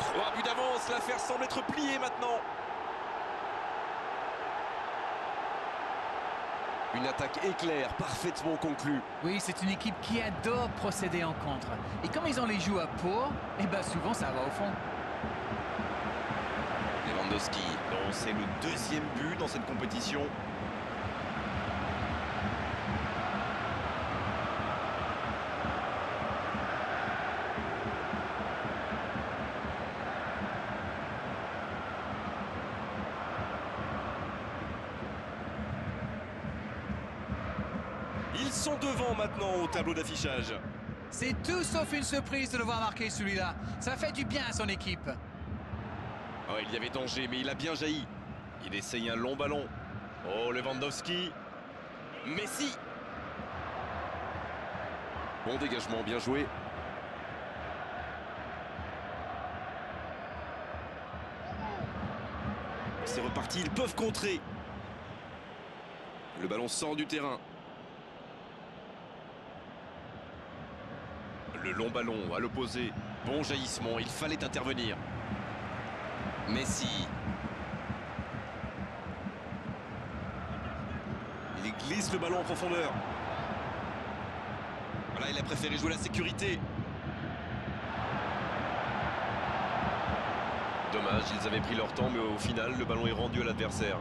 3 buts d'avance, l'affaire semble être pliée maintenant. Une attaque éclair, parfaitement conclue. Oui, c'est une équipe qui adore procéder en contre. Et comme ils ont les joueurs pour, eh ben souvent ça va au fond. Lewandowski. Non, c'est le deuxième but dans cette compétition. Ils sont devant maintenant au tableau d'affichage. C'est tout sauf une surprise de le voir marquer celui-là. Ça fait du bien à son équipe. Oh, il y avait danger, mais il a bien jailli. Il essaye un long ballon. Oh, Lewandowski. Messi. Bon dégagement, bien joué. C'est reparti, ils peuvent contrer. Le ballon sort du terrain. Le long ballon à l'opposé. Bon jaillissement, il fallait intervenir. Messi. Il glisse le ballon en profondeur. Voilà, il a préféré jouer la sécurité. Dommage, ils avaient pris leur temps, mais au final, le ballon est rendu à l'adversaire.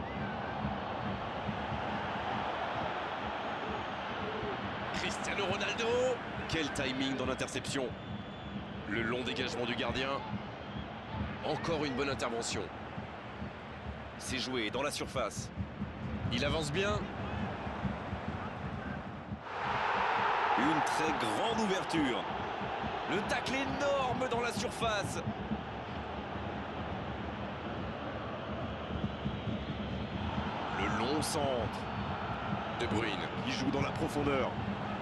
Cristiano Ronaldo. Quel timing dans l'interception. Le long dégagement du gardien. Encore une bonne intervention. C'est joué dans la surface. Il avance bien. Une très grande ouverture. Le tacle énorme dans la surface. Le long centre. De Bruyne. Il joue dans la profondeur.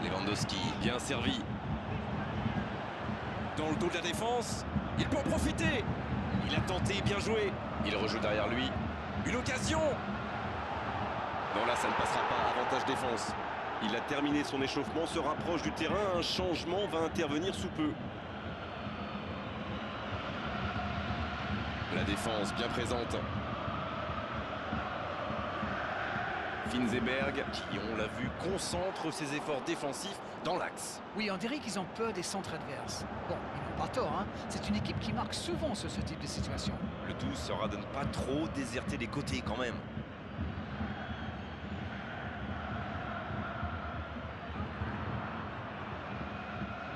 Lewandowski, bien servi. Dans le dos de la défense, il peut en profiter. Il a tenté, bien joué. Il rejoue derrière lui. Une occasion. Non, là, ça ne passera pas. Avantage défense. Il a terminé son échauffement, se rapproche du terrain. Un changement va intervenir sous peu. La défense bien présente. Finzeberg, qui, on l'a vu, concentre ses efforts défensifs dans l'axe. Oui, on dirait qu'ils ont peur des centres adverses. Bon, ils n'ont pas tort, hein. C'est une équipe qui marque souvent sur ce type de situation. Le tout sera de ne pas trop déserter les côtés quand même.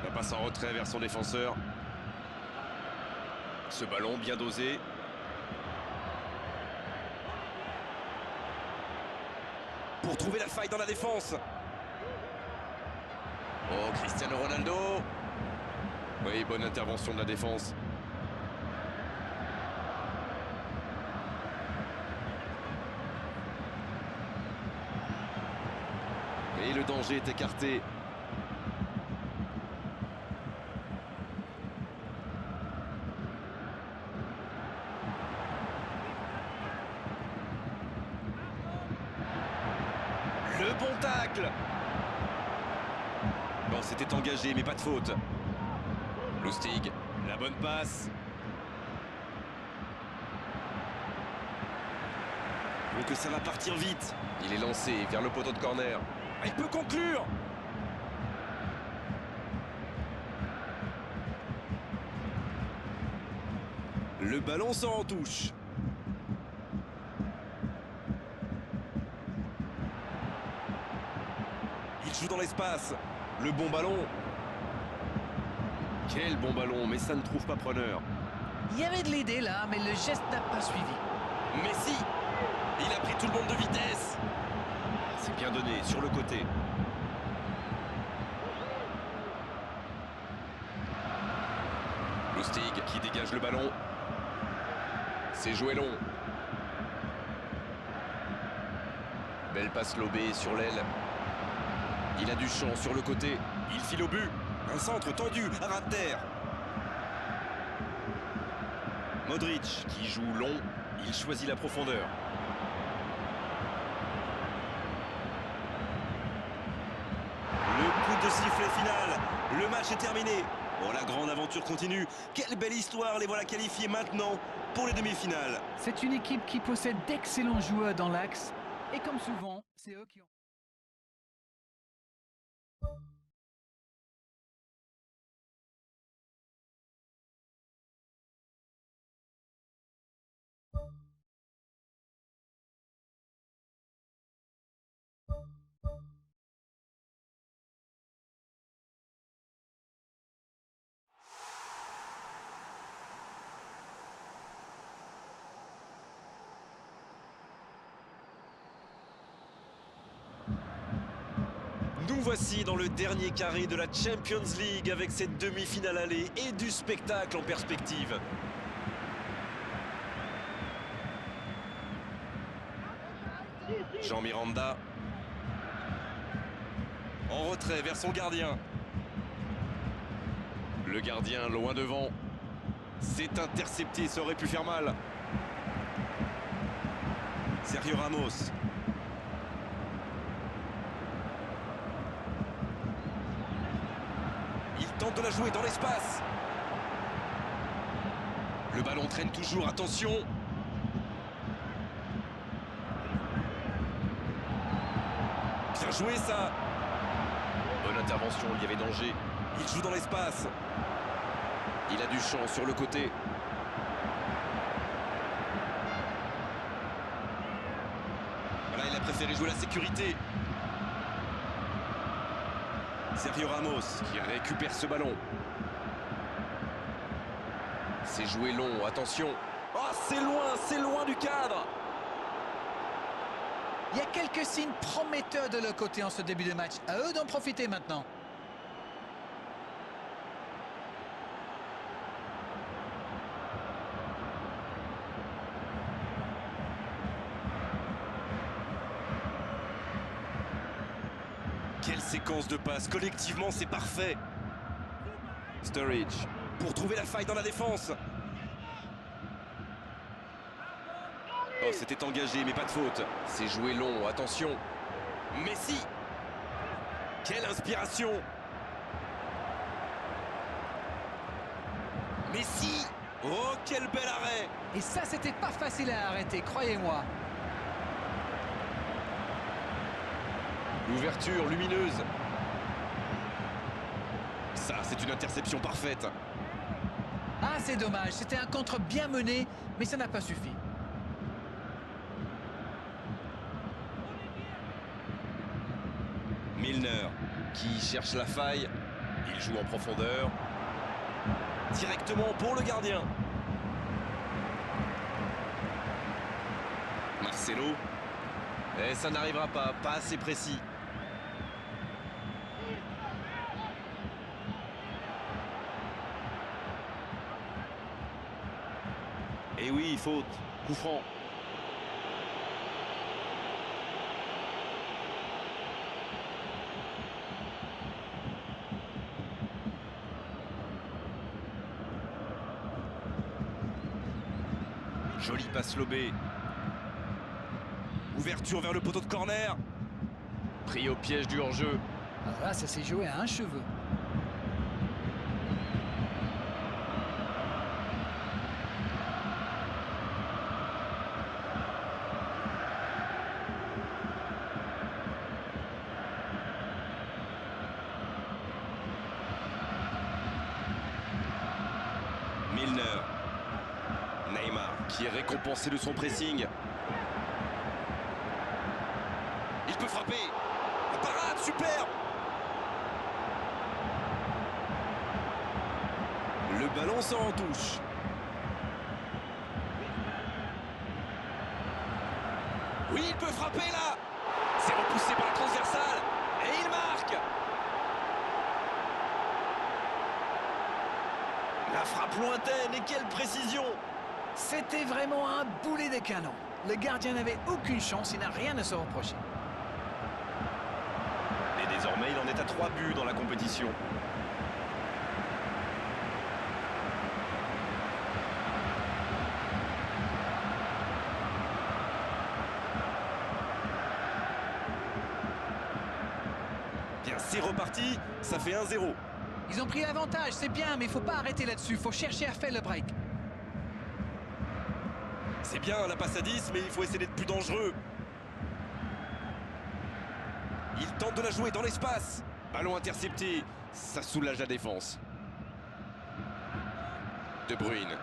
La passe en retrait vers son défenseur. Ce ballon bien dosé. Pour trouver la faille dans la défense. Oh, Cristiano Ronaldo. Oui, bonne intervention de la défense. Et le danger est écarté. Le bon tacle. Bon, c'était engagé, mais pas de faute. Lustig, la bonne passe. Donc ça va partir vite. Il est lancé vers le poteau de corner. Ah, il peut conclure. Le ballon sort en touche. Il joue dans l'espace. Le bon ballon. Quel bon ballon, mais ça ne trouve pas preneur. Il y avait de l'idée là, mais le geste n'a pas suivi. Messi, il a pris tout le monde de vitesse. C'est bien donné, sur le côté. Lustig qui dégage le ballon. C'est joué long. Belle passe lobée sur l'aile. Il a du champ sur le côté. Il file au but. Un centre tendu, un ras de terre. Modric qui joue long, il choisit la profondeur. Le coup de sifflet final. Le match est terminé. Oh, la grande aventure continue. Quelle belle histoire. Les voilà qualifiés maintenant pour les demi-finales. C'est une équipe qui possède d'excellents joueurs dans l'axe. Et comme souvent, c'est eux qui ont... Nous voici dans le dernier carré de la Champions League avec cette demi-finale aller et du spectacle en perspective. Jean Miranda. En retrait vers son gardien. Le gardien loin devant. C'est intercepté, ça aurait pu faire mal. Sergio Ramos. Il tente de la jouer dans l'espace. Le ballon traîne toujours, attention. Bien joué ça. Bonne intervention, il y avait danger. Il joue dans l'espace. Il a du champ sur le côté. Là, il a préféré jouer la sécurité. Sergio Ramos Qui récupère ce ballon. C'est joué long, attention. Oh, c'est loin du cadre. Il y a quelques signes prometteurs de leur côté en ce début de match. À eux d'en profiter maintenant. Quelle séquence de passes. Collectivement, c'est parfait. Sturridge. Pour trouver la faille dans la défense. Oh, c'était engagé, mais pas de faute. C'est joué long, attention. Messi. Quelle inspiration. Messi. Oh, quel bel arrêt. Et ça, c'était pas facile à arrêter, croyez-moi. L'ouverture lumineuse. Ça, c'est une interception parfaite. Ah, c'est dommage. C'était un contre bien mené, mais ça n'a pas suffi. Milner. Qui cherche la faille. Il joue en profondeur. Directement pour le gardien. Marcelo. Et ça n'arrivera pas assez précis. Et oui, faute. Coup franc. Joli passe lobé. Ouverture vers le poteau de corner. Pris au piège du hors-jeu. Alors là, ça s'est joué à un cheveu. Milner. Neymar. Qui est récompensé de son pressing. Il peut frapper. La parade, superbe. Le ballon sort en touche. Oui, il peut frapper là. C'est repoussé par la transversale. Et il marque. La frappe lointaine et quelle précision. C'était vraiment un boulet de canon. Le gardien n'avait aucune chance, il n'a rien à se reprocher. Et désormais, il en est à 3 buts dans la compétition. C'est reparti, ça fait 1-0. Ils ont pris l'avantage, c'est bien, mais il faut pas arrêter là-dessus. Il faut chercher à faire le break. C'est bien la passe à 10, mais il faut essayer d'être plus dangereux. Il tente de la jouer dans l'espace. Ballon intercepté, ça soulage la défense. De Bruyne.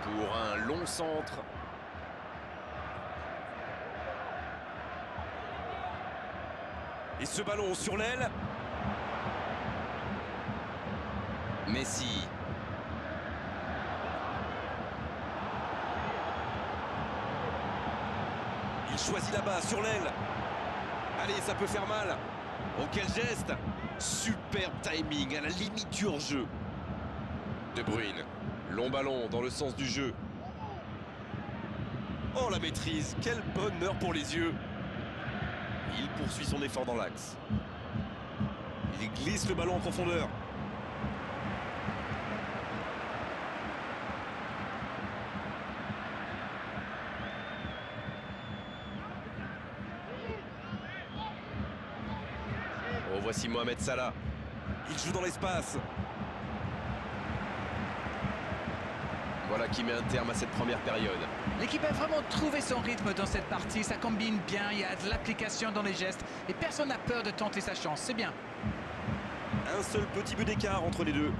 Pour un long centre. Et ce ballon sur l'aile. Messi. Il choisit là-bas, sur l'aile. Allez, ça peut faire mal. Oh, quel geste! Superbe timing, à la limite du hors-jeu. De Bruyne. Long ballon dans le sens du jeu. Oh, la maîtrise, quel bonheur pour les yeux. Il poursuit son effort dans l'axe. Il glisse le ballon en profondeur. Oh, voici Mohamed Salah. Il joue dans l'espace. Voilà qui met un terme à cette première période. L'équipe a vraiment trouvé son rythme dans cette partie. Ça combine bien, il y a de l'application dans les gestes. Et personne n'a peur de tenter sa chance, c'est bien. Un seul petit but d'écart entre les deux.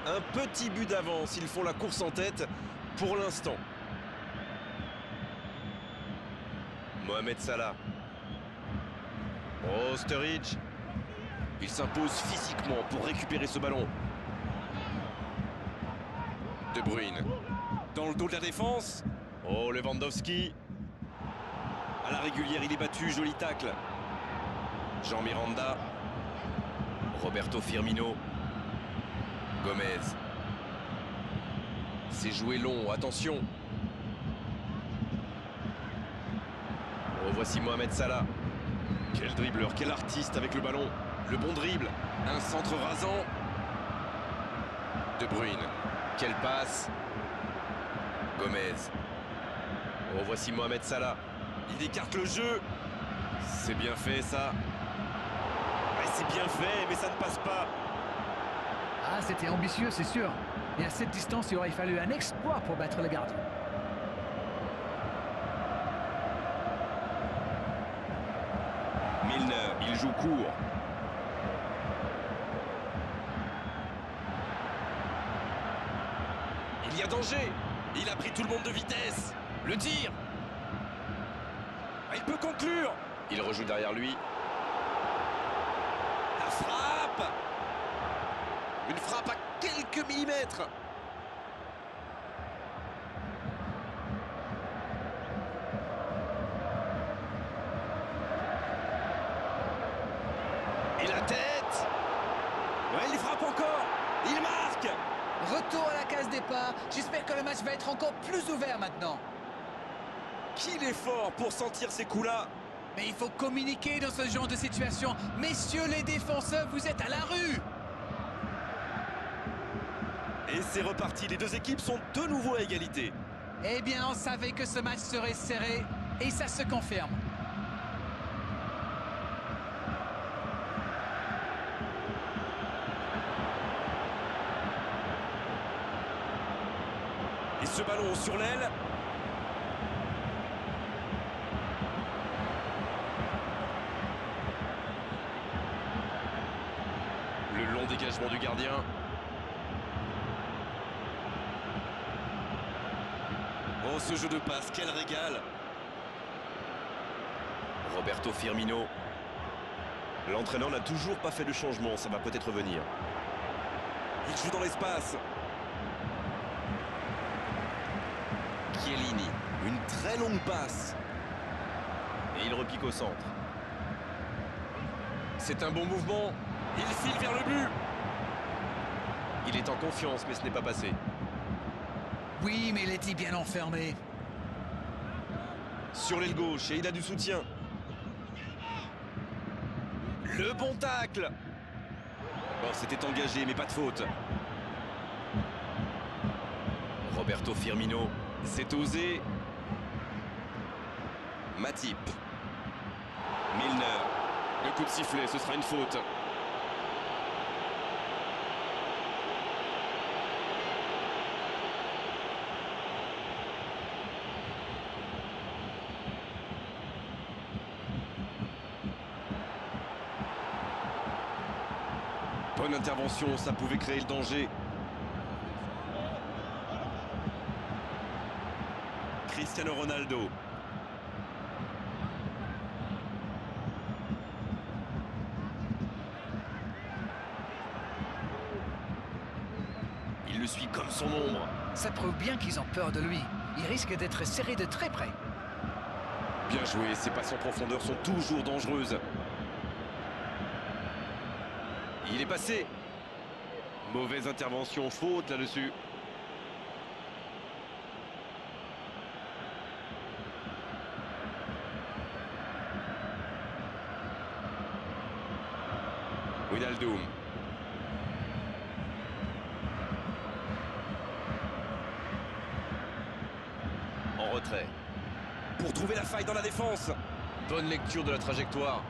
Un petit but d'avance, ils font la course en tête pour l'instant. Mohamed Salah. Oh, Sturridge. Il s'impose physiquement pour récupérer ce ballon. De Bruyne. Dans le dos de la défense. Oh, Lewandowski. À la régulière, il est battu. Joli tacle. Jean Miranda. Roberto Firmino. Gomez. C'est joué long, attention. Oh, voici Mohamed Salah. Quel dribbleur, quel artiste avec le ballon. Le bon dribble. Un centre rasant. De Bruyne. Quelle passe. Gomez. Oh, voici Mohamed Salah. Il écarte le jeu. C'est bien fait, ça. Ouais, c'est bien fait, mais ça ne passe pas. Ah, c'était ambitieux, c'est sûr. Et à cette distance, il aurait fallu un exploit pour battre le gardien. Milner, il joue court. Il y a danger. Il a pris tout le monde de vitesse. Le tir. Ah, il peut conclure. Il rejoue derrière lui. La frappe. Une frappe à quelques millimètres. Et la tête. Ouais, il frappe encore. Il marque. Retour à la case départ. J'espère que le match va être encore plus ouvert maintenant. Qu'il est fort pour sentir ces coups-là. Mais il faut communiquer dans ce genre de situation. Messieurs les défenseurs, vous êtes à la rue. Et c'est reparti. Les deux équipes sont de nouveau à égalité. Eh bien, on savait que ce match serait serré. Et ça se confirme. Et ce ballon sur l'aile. Le long dégagement du gardien. Oh, ce jeu de passe, quel régal. Roberto Firmino. L'entraîneur n'a toujours pas fait de changement, ça va peut-être venir. Il joue dans l'espace. Chiellini, une très longue passe. Et il repique au centre. C'est un bon mouvement. Il file vers le but. Il est en confiance, mais ce n'est pas passé. Oui, mais il était bien enfermé. Sur l'aile gauche, et il a du soutien. Le bon tacle. Bon, c'était engagé, mais pas de faute. Roberto Firmino, c'est osé. Matip. Milner. Le coup de sifflet, ce sera une faute. Bonne intervention, ça pouvait créer le danger. Cristiano Ronaldo. Il le suit comme son ombre. Ça prouve bien qu'ils ont peur de lui. Il risque d'être serré de très près. Bien joué, ses passes en profondeur sont toujours dangereuses. Il est passé. Mauvaise intervention, faute là-dessus. Wijnaldum. En retrait. Pour trouver la faille dans la défense. Bonne lecture de la trajectoire.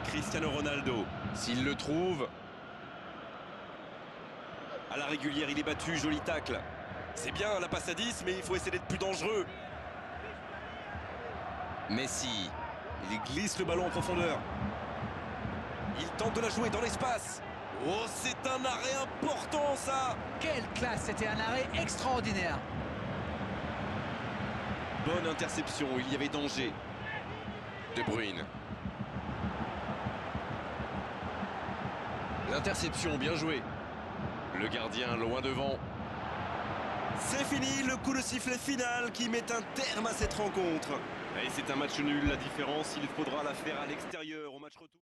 Cristiano Ronaldo. S'il le trouve. À la régulière, il est battu, joli tacle. C'est bien la passe à 10, mais il faut essayer d'être plus dangereux. Messi. Il glisse le ballon en profondeur. Il tente de la jouer dans l'espace. Oh, c'est un arrêt important, ça. Quelle classe, c'était un arrêt extraordinaire. Bonne interception, il y avait danger. De Bruyne. L'interception, bien joué. Le gardien loin devant. C'est fini, le coup de sifflet final qui met un terme à cette rencontre. Et c'est un match nul, la différence, il faudra la faire à l'extérieur au match retour.